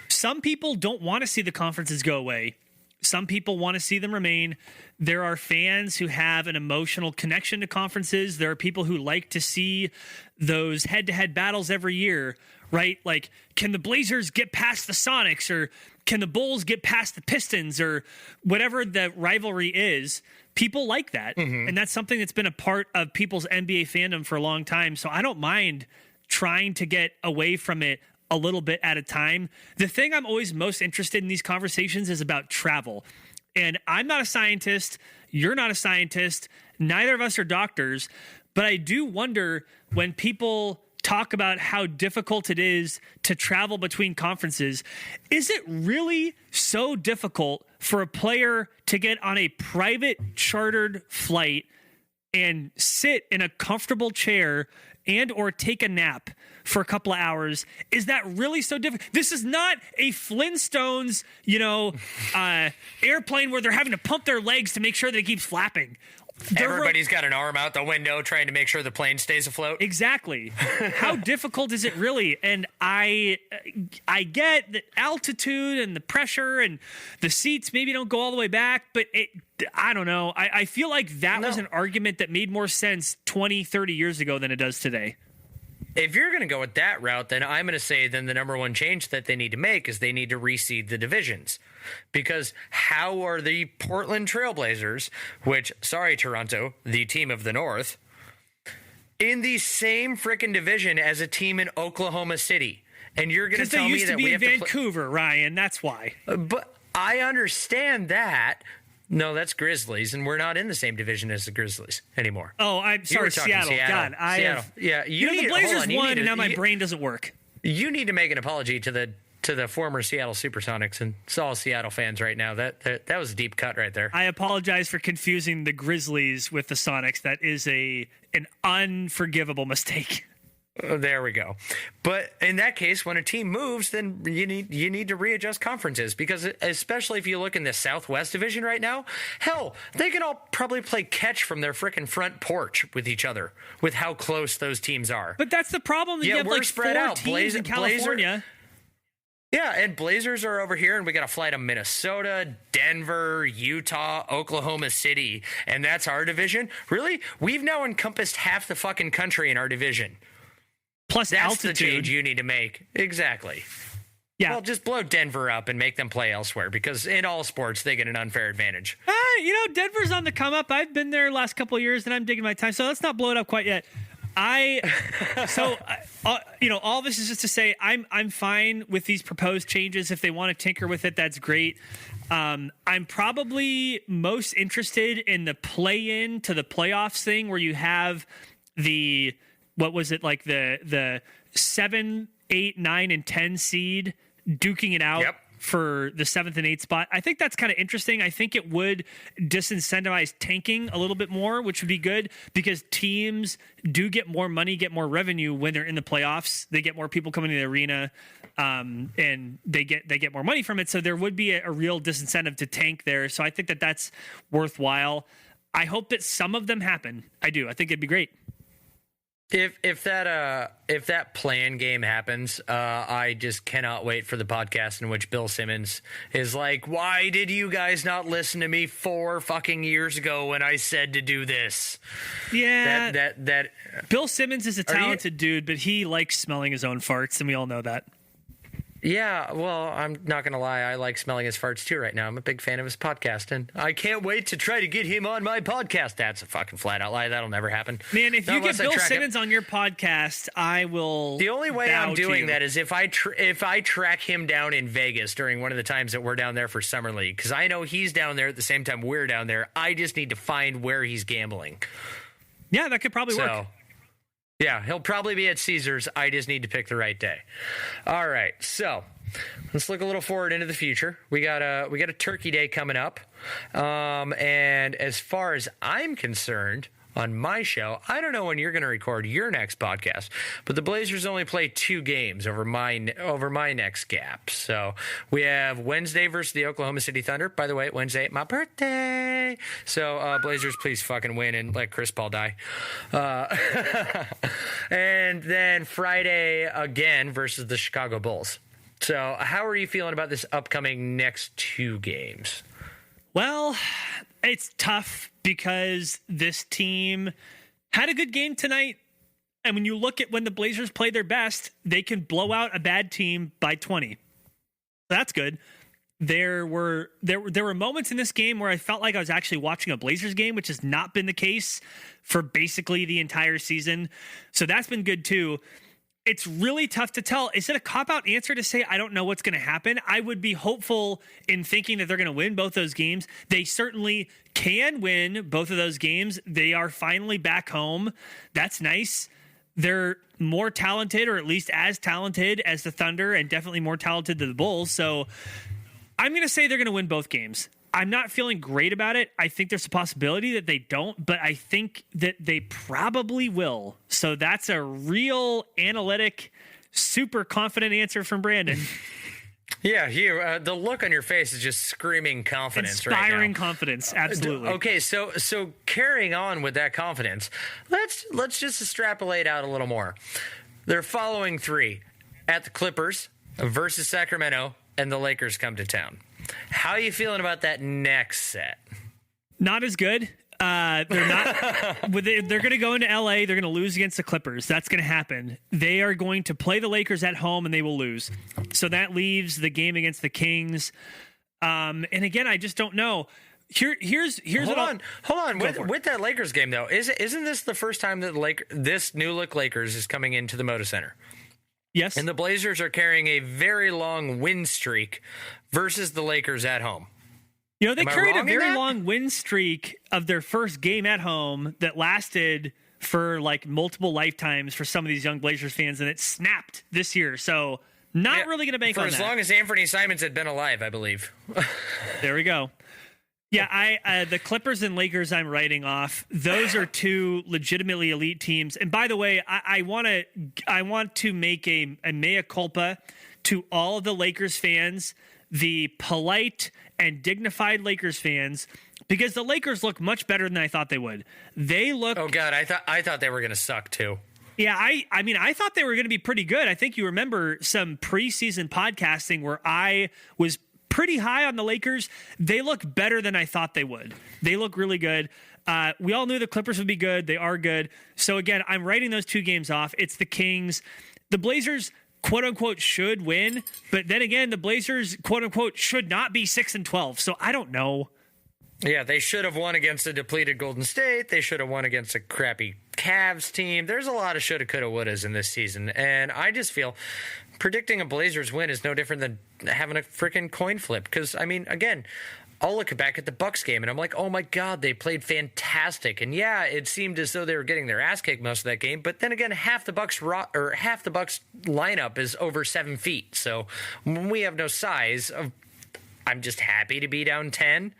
some people don't want to see the conferences go away. Some people want to see them remain. There are fans who have an emotional connection to conferences. There are people who like to see those head-to-head battles every year, right? Like, can the Blazers get past the Sonics, or can the Bulls get past the Pistons, or whatever the rivalry is? People like that. Mm-hmm. And that's something that's been a part of people's NBA fandom for a long time. So I don't mind trying to get away from it a little bit at a time. The thing I'm always most interested in these conversations is about travel. And I'm not a scientist. You're not a scientist. Neither of us are doctors. But I do wonder when people talk about how difficult it is to travel between conferences, is it really so difficult for a player to get on a private chartered flight and sit in a comfortable chair and or take a nap for a couple of hours? Is that really so difficult? This is not a Flintstones, airplane where they're having to pump their legs to make sure that it keeps flapping. Everybody's got an arm out the window trying to make sure the plane stays afloat. Exactly. How difficult is it really? And I get the altitude and the pressure and the seats maybe don't go all the way back, but I don't know. I feel like that was an argument that made more sense 20, 30 years ago than it does today. If you're going to go with that route, then I'm going to say then the number one change that they need to make is they need to reseed the divisions. Because how are the Portland Trailblazers, which, sorry, Toronto, the team of the North, in the same frickin' division as a team in Oklahoma City? And you're going to tell me that we have to play... Because they used to be in Vancouver, Ryan, that's why. But I understand that. No, that's Grizzlies, and we're not in the same division as the Grizzlies anymore. Oh, I'm sorry, Seattle. God, Seattle. The Blazers won, and now my brain doesn't work. You need to make an apology to the former Seattle Supersonics and all Seattle fans right now. That was a deep cut right there. I apologize for confusing the Grizzlies with the Sonics. That is an unforgivable mistake. There we go. But in that case, when a team moves, then you need to readjust conferences, because especially if you look in the Southwest Division right now, hell, they can all probably play catch from their frickin' front porch with each other with how close those teams are. But that's the problem. You have we're like spread 4 out. teams in California. Yeah, and Blazers are over here, and we got to fly to Minnesota, Denver, Utah, Oklahoma City, and that's our division? Really? We've now encompassed half the fucking country in our division. Plus that's altitude. The change you need to make. Exactly. Yeah. Well, just blow Denver up and make them play elsewhere, because in all sports, they get an unfair advantage. Denver's on the come up. I've been there last couple of years, and I'm digging my time, so let's not blow it up quite yet. All this is just to say I'm fine with these proposed changes. If they want to tinker with it, that's great. I'm probably most interested in the play-in to the playoffs thing, where you have the 7, 8, 9, and 10 seed duking it out. Yep. For the 7th and 8th spot. I think that's kind of interesting. I think it would disincentivize tanking a little bit more, which would be good because teams do get more money, get more revenue when they're in the playoffs. They get more people coming to the arena, and they get more money from it. So there would be a real disincentive to tank there. So I think that that's worthwhile. I hope that some of them happen. I do. I think it'd be great. If that plan game happens, I just cannot wait for the podcast in which Bill Simmons is like, "Why did you guys not listen to me 4 fucking years ago when I said to do this?" Yeah, that Bill Simmons is a talented dude, but he likes smelling his own farts, and we all know that. Yeah, well, I'm not going to lie. I like smelling his farts, too, right now. I'm a big fan of his podcast, and I can't wait to try to get him on my podcast. That's a fucking flat-out lie. That'll never happen. Man, if you get Bill Simmons on your podcast, I will. The only way I'm doing that is if I track him down in Vegas during one of the times that we're down there for Summer League, because I know he's down there at the same time we're down there. I just need to find where he's gambling. Yeah, that could probably work. Yeah, he'll probably be at Caesars. I just need to pick the right day. All right, so let's look a little forward into the future. We got a Turkey Day coming up, and as far as I'm concerned, on my show, I don't know when you're going to record your next podcast, but the Blazers only play 2 games over my next gap. So we have Wednesday versus the Oklahoma City Thunder. By the way, Wednesday, my birthday. So Blazers, please fucking win and let Chris Paul die. And then Friday again versus the Chicago Bulls. So how are you feeling about this upcoming next 2 games? Well, it's tough because this team had a good game tonight. And when you look at when the Blazers play their best, they can blow out a bad team by 20. That's good. There were moments in this game where I felt like I was actually watching a Blazers game, which has not been the case for basically the entire season. So that's been good too. It's really tough to tell. Is it a cop-out answer to say I don't know what's going to happen? I would be hopeful in thinking that they're going to win both those games. They certainly can win both of those games. They are finally back home. That's nice. They're more talented, or at least as talented as the Thunder, and definitely more talented than the Bulls. So I'm going to say they're going to win both games. I'm not feeling great about it. I think there's a possibility that they don't, but I think that they probably will. So that's a real analytic, super confident answer from Brandon. Yeah, the look on your face is just screaming confidence right now. Inspiring confidence, absolutely. Okay, so carrying on with that confidence, let's just extrapolate out a little more. They're following 3 at the Clippers versus Sacramento, and the Lakers come to town. How are you feeling about that next set? Not as good. They're not. They're going to go into LA. They're going to lose against the Clippers. That's going to happen. They are going to play the Lakers at home, and they will lose. So that leaves the game against the Kings. And again, I just don't know. Here's hold on. With that Lakers game though, isn't this the first time that this new look Lakers is coming into the Moda Center? Yes. And the Blazers are carrying a very long win streak versus the Lakers at home. You know, they carried a very long win streak of their first game at home that lasted for like multiple lifetimes for some of these young Blazers fans, and it snapped this year. So not really going to bank on that. For as long as Anthony Simons had been alive, I believe. There we go. Yeah, the Clippers and Lakers I'm writing off. Those are 2 legitimately elite teams. And by the way, I want to make a mea culpa to all of the Lakers fans, the polite and dignified Lakers fans, because the Lakers look much better than I thought they would. They look. Oh God, I thought they were going to suck too. Yeah, I mean, I thought they were going to be pretty good. I think you remember some preseason podcasting where I was pretty high on the Lakers. They look better than I thought they would. They look really good. We all knew the Clippers would be good. They are good. So again, I'm writing those 2 games off. It's the Kings. The Blazers, quote unquote, should win. But then again, the Blazers, quote unquote, should not be 6-12. So I don't know. Yeah, they should have won against a depleted Golden State. They should have won against a crappy Cavs team. There's a lot of shoulda, coulda, wouldas in this season, and I just feel predicting a Blazers win is no different than having a freaking coin flip. Because, I mean, again, I'll look back at the Bucks game and I'm like, oh my God, they played fantastic. And yeah, it seemed as though they were getting their ass kicked most of that game. But then again, half the Bucks lineup is over 7 feet. So when we have no size, I'm just happy to be down 10.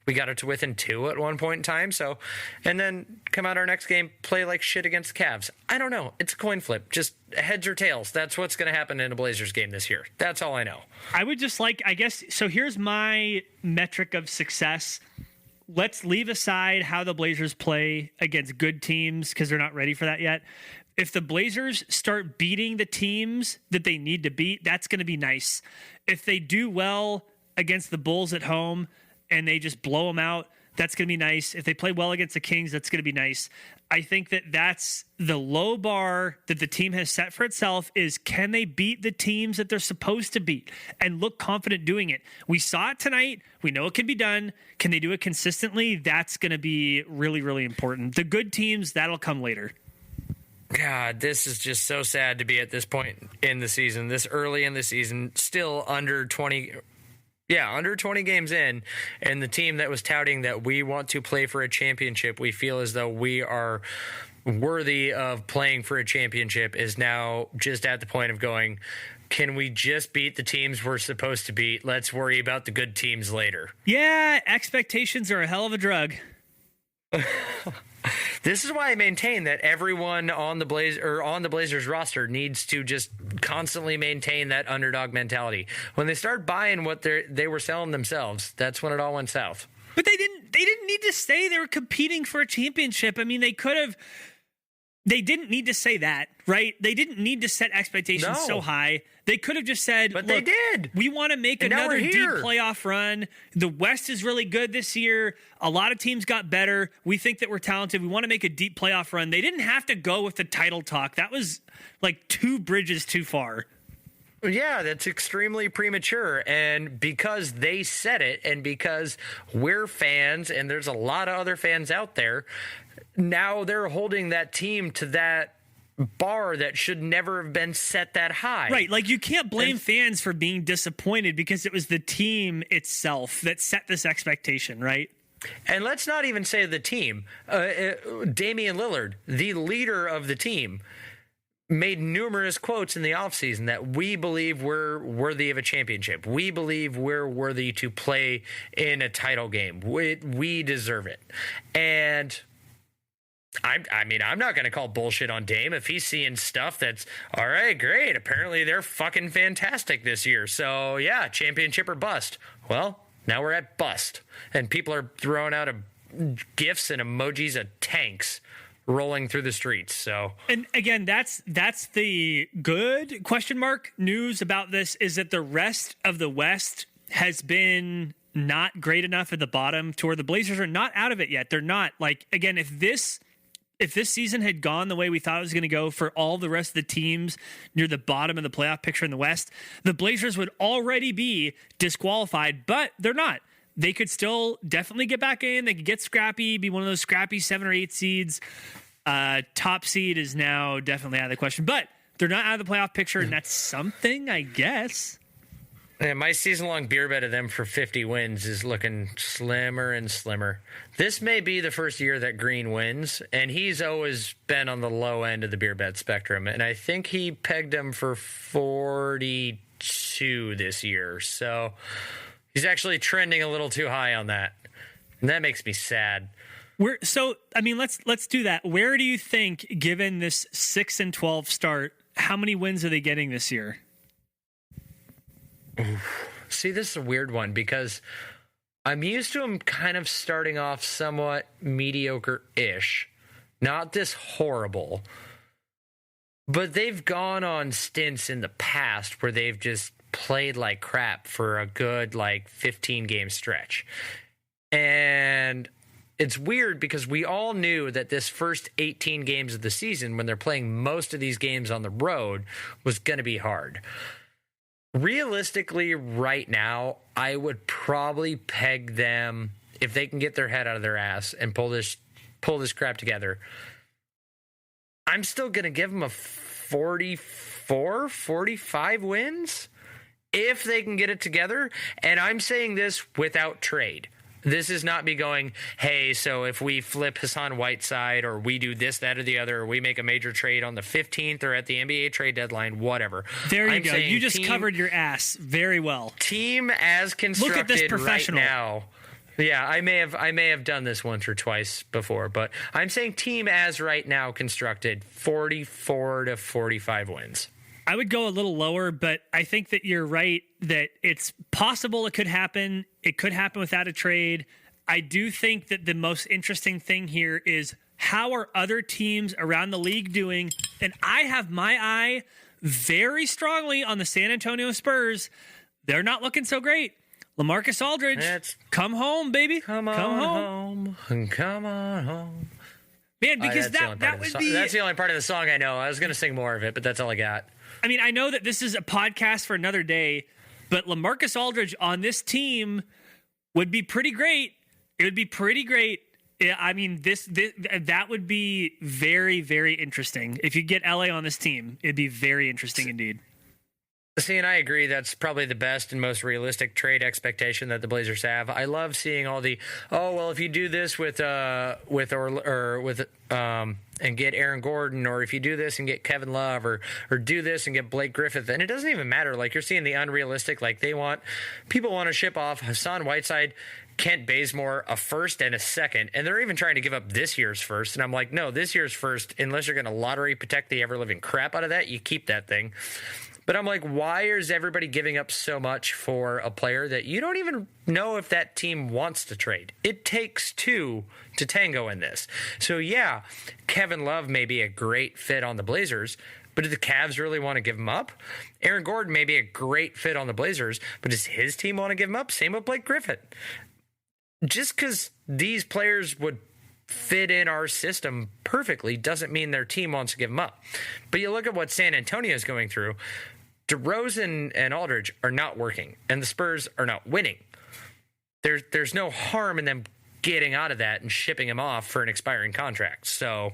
We got it to within 2 at one point in time. So, and then come out our next game, play like shit against the Cavs. I don't know. It's a coin flip. Just heads or tails. That's what's going to happen in a Blazers game this year. That's all I know. I would just like, I guess, so here's my metric of success. Let's leave aside how the Blazers play against good teams because they're not ready for that yet. If the Blazers start beating the teams that they need to beat, that's going to be nice. If they do well against the Bulls at home and they just blow them out, that's going to be nice. If they play well against the Kings, that's going to be nice. I think that that's the low bar that the team has set for itself is, can they beat the teams that they're supposed to beat and look confident doing it? We saw it tonight. We know it can be done. Can they do it consistently? That's going to be really, really important. The good teams, that'll come later. God, this is just so sad to be at this point in the season, this early in the season, still under 20 games in, and the team that was touting that we want to play for a championship, we feel as though we are worthy of playing for a championship, is now just at the point of going, can we just beat the teams we're supposed to beat? Let's worry about the good teams later. Yeah, expectations are a hell of a drug. This is why I maintain that everyone on the Blazers roster needs to just constantly maintain that underdog mentality. When they start buying what they were selling themselves, that's when it all went south. But they didn't need to say they were competing for a championship. I mean, they didn't need to say that, right? They didn't need to set expectations so high. They could have just said, but they did. We want to make another deep playoff run. The West is really good this year. A lot of teams got better. We think that we're talented. We want to make a deep playoff run. They didn't have to go with the title talk. That was like 2 bridges too far. Yeah, that's extremely premature. And because they said it, and because we're fans, and there's a lot of other fans out there, now they're holding that team to that bar that should never have been set that high. Right, like you can't blame fans for being disappointed because it was the team itself that set this expectation, right? And let's not even say the team. Damian Lillard, the leader of the team, made numerous quotes in the offseason that we believe we're worthy of a championship. We believe we're worthy to play in a title game. We deserve it. And I mean, I'm not going to call bullshit on Dame if he's seeing stuff that's, all right, great. Apparently they're fucking fantastic this year. So, yeah, championship or bust. Well, now we're at bust. And people are throwing out gifs and emojis of tanks rolling through the streets. So, and again, that's the good question mark news about this, is that the rest of the West has been not great enough at the bottom to where the Blazers are not out of it yet. They're not. Like, again, if this season had gone the way we thought it was going to go for all the rest of the teams near the bottom of the playoff picture in the West, the Blazers would already be disqualified, but they're not. They could still definitely get back in. They could get scrappy, be one of those scrappy 7 or 8 seeds. Top seed is now definitely out of the question, but they're not out of the playoff picture, and that's something, I guess. Yeah, my season-long beer bet of them for 50 wins is looking slimmer and slimmer. This may be the first year that Green wins, and he's always been on the low end of the beer bet spectrum, and I think he pegged him for 42 this year, so he's actually trending a little too high on that, and that makes me sad. Let's do that. Where do you think, given this 6-12 start, how many wins are they getting this year? See, this is a weird one because I'm used to them kind of starting off somewhat mediocre-ish. Not this horrible. But they've gone on stints in the past where they've just played like crap for a good, 15-game stretch. And it's weird because we all knew that this first 18 games of the season, when they're playing most of these games on the road, was going to be hard. Realistically, right now, I would probably peg them, if they can get their head out of their ass and pull this crap together, I'm still going to give them a 44, 45 wins if they can get it together. And I'm saying this without trade. This is not me going, hey, so if we flip Hassan Whiteside or we do this, that, or the other, or we make a major trade on the 15th or at the NBA trade dedeadline, whatever. There you go. You just covered your ass very well. Team as constructed. Look at this professional. Right now. Yeah, I may have done this once or twice before, but I'm saying team as right now constructed, 44 to 45 wins. I would go a little lower, but I think that you're right that it's possible it could happen. It could happen without a trade. I do think that the most interesting thing here is how are other teams around the league doing? And I have my eye very strongly on the San Antonio Spurs. They're not looking so great. LaMarcus Aldridge, come home, baby. Come on home. Come on home. Man, because that would be... That's the only part of the song I know. I was going to sing more of it, but that's all I got. I mean, I know that this is a podcast for another day, but LaMarcus Aldridge on this team would be pretty great. It would be pretty great. I mean, that would be very, very interesting. If you get LA on this team, it'd be very interesting indeed. See, and I agree. That's probably the best and most realistic trade expectation that the Blazers have. I love seeing all the, if you do this and get Aaron Gordon, or if you do this and get Kevin Love, or do this and get Blake Griffin, and it doesn't even matter. Like, you're seeing the unrealistic. Like, people want to ship off Hassan Whiteside, Kent Bazemore, a first and a second, and they're even trying to give up this year's first. And I'm like, no, this year's first, unless you're going to lottery protect the ever living crap out of that, you keep that thing. But I'm like, why is everybody giving up so much for a player that you don't even know if that team wants to trade? It takes two to tango in this. So, yeah, Kevin Love may be a great fit on the Blazers, but do the Cavs really want to give him up? Aaron Gordon may be a great fit on the Blazers, but does his team want to give him up? Same with Blake Griffin. Just because these players would fit in our system perfectly doesn't mean their team wants to give them up. But you look at what San Antonio is going through. DeRozan and Aldridge are not working, and the Spurs are not winning. There's no harm in them getting out of that and shipping him off for an expiring contract. So,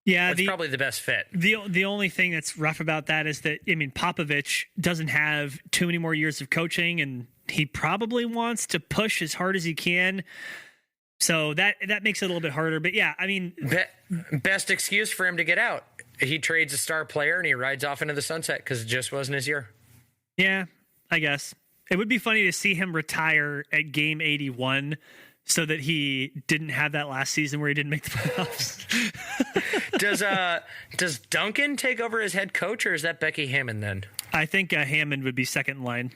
yeah, it's probably the best fit. The only thing that's rough about that is that, I mean, Popovich doesn't have too many more years of coaching, and he probably wants to push as hard as he can. So that makes it a little bit harder. But yeah, I mean, best excuse for him to get out. He trades a star player and he rides off into the sunset because it just wasn't his year. Yeah, I guess. It would be funny to see him retire at game 81 so that he didn't have that last season where he didn't make the playoffs. Does Duncan take over as head coach, or is that Becky Hammond then? I think Hammond would be second in line.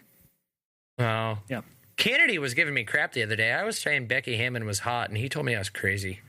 Oh. Yeah. Kennedy was giving me crap the other day. I was saying Becky Hammond was hot, and he told me I was crazy.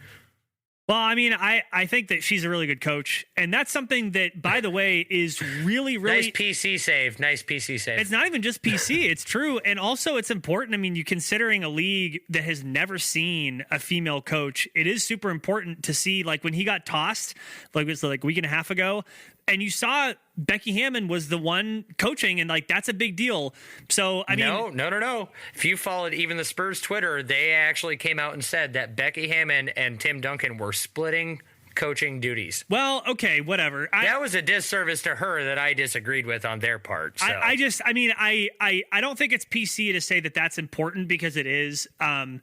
Well, I mean, I think that she's a really good coach, and that's something that, by the way, is really, really... Nice PC save. It's not even just PC. It's true, and also it's important. I mean, you considering a league that has never seen a female coach, it is super important to see, like, when he got tossed, like, it was like a week and a half ago, and you saw Becky Hammond was the one coaching, and, like, that's a big deal. So, I mean... No. If you followed even the Spurs Twitter, they actually came out and said that Becky Hammond and Tim Duncan were splitting coaching duties. Well, okay, whatever. That was a disservice to her that I disagreed with on their part. So. I don't think it's PC to say that that's important, because it is. And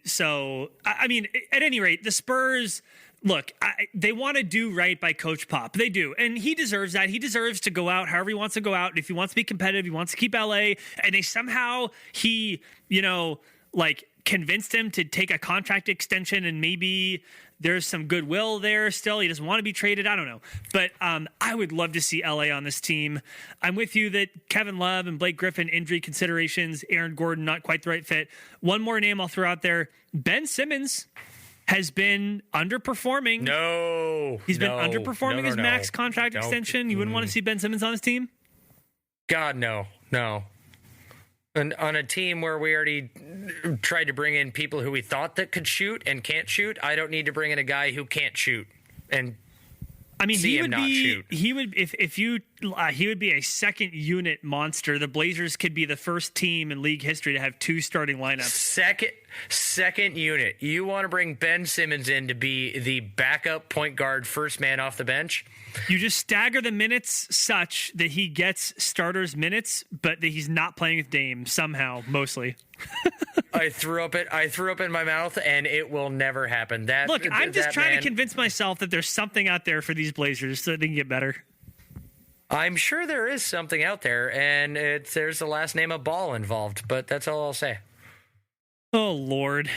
so, I mean, at any rate, the Spurs... Look, they want to do right by Coach Pop. They do. And he deserves that. He deserves to go out however he wants to go out. If he wants to be competitive, he wants to keep LA. And they somehow, convinced him to take a contract extension, and maybe there's some goodwill there still. He doesn't want to be traded. I don't know. But I would love to see LA on this team. I'm with you that Kevin Love and Blake Griffin, injury considerations, Aaron Gordon, not quite the right fit. One more name I'll throw out there, Ben Simmons has been underperforming. He's been underperforming his max contract extension. You wouldn't want to see Ben Simmons on his team? God, no. And on a team where we already tried to bring in people who we thought that could shoot and can't shoot, I don't need to bring in a guy who can't shoot. And I mean, see him not shoot. He would he would be a second unit monster. The Blazers could be the first team in league history to have 2 starting lineups. Second unit. You want to bring Ben Simmons in to be the backup point guard, first man off the bench? You just stagger the minutes such that he gets starters minutes, but that he's not playing with Dame somehow, mostly. I threw up in my mouth, and it will never happen. Look, I'm just trying to convince myself that there's something out there for these Blazers so they can get better. I'm sure there is something out there, and there's the last name of Ball involved, but that's all I'll say. Oh, Lord.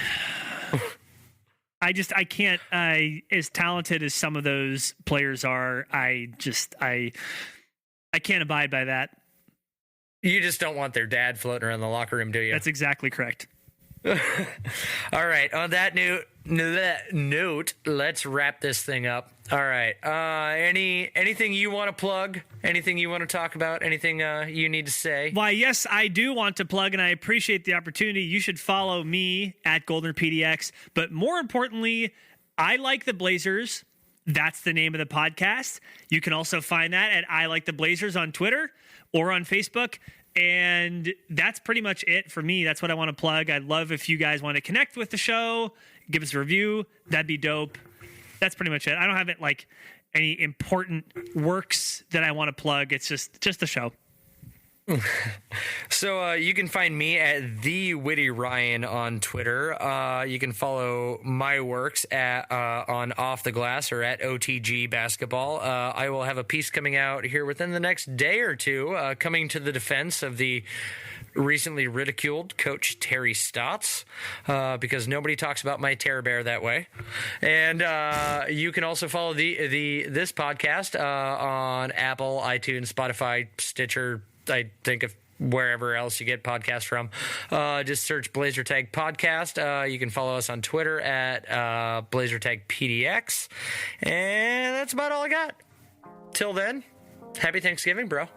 I can't, as talented as some of those players are, I can't abide by that. You just don't want their dad floating around the locker room, do you? That's exactly correct. All right. On that note, let's wrap this thing up. All right. Anything you want to plug? Anything you want to talk about? Anything you need to say? Why, yes, I do want to plug, and I appreciate the opportunity. You should follow me at GoldnerPDX. But more importantly, I Like the Blazers. That's the name of the podcast. You can also find that at I Like the Blazers on Twitter or on Facebook. And that's pretty much it for me. That's what I want to plug. I'd love if you guys want to connect with the show, give us a review. That'd be dope. That's pretty much it. I don't have any important works that I want to plug. It's just the show. So you can find me at the Witty Ryan on Twitter. You can follow my works on Off the Glass or at OTG Basketball. I will have a piece coming out here within the next day or two, coming to the defense of the recently ridiculed Coach Terry Stotts, because nobody talks about my Terror Bear that way. And you can also follow this podcast on Apple, iTunes, Spotify, Stitcher, I think of wherever else you get podcasts from. Just search BlazerTag Podcast. You can follow us on Twitter at BlazerTag PDX. And that's about all I got. Till then, happy Thanksgiving, bro.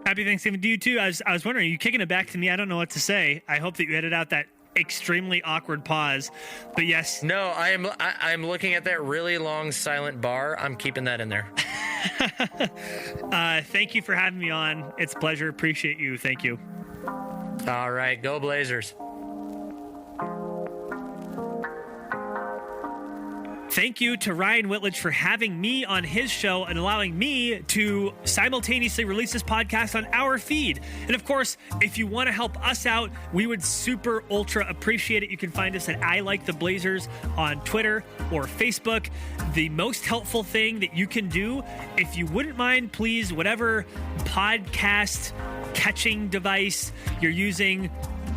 Happy Thanksgiving to you, too. I was wondering, are you kicking it back to me? I don't know what to say. I hope that you edit out that extremely awkward pause. But yes. No, I'm looking at that really long silent bar. I'm keeping that in there. Thank you for having me on. It's a pleasure. Appreciate you. Thank you. All right. Go Blazers. Thank you to Ryan Whitledge for having me on his show and allowing me to simultaneously release this podcast on our feed. And of course, if you want to help us out, we would super ultra appreciate it. You can find us at I Like the Blazers on Twitter or Facebook. The most helpful thing that you can do, if you wouldn't mind, please, whatever podcast catching device you're using,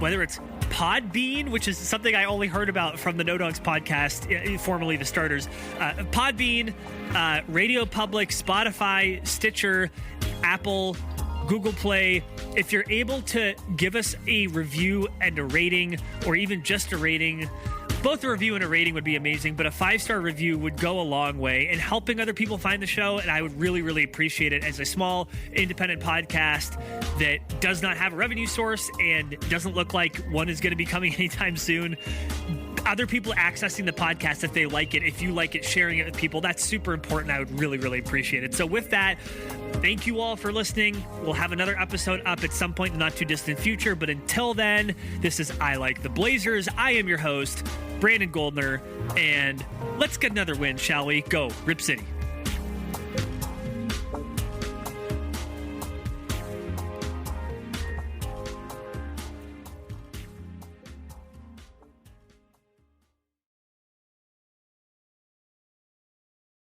whether it's Podbean, which is something I only heard about from the No Dogs podcast, formerly the Starters. Podbean, Radio Public, Spotify, Stitcher, Apple, Google Play. If you're able to give us a review and a rating, or even just a rating, both a review and a rating would be amazing, but a 5-star review would go a long way in helping other people find the show, and I would really, really appreciate it. As a small independent podcast that does not have a revenue source and doesn't look like one is going to be coming anytime soon, other people accessing the podcast, if they like it, if you like it, sharing it with people, that's super important. I would really, really appreciate it. So with that, thank you all for listening. We'll have another episode up at some point in the not too distant future, but until then, this is I Like the Blazers. I am your host, Brandon Goldner, and let's get another win, shall we? Go, Rip City.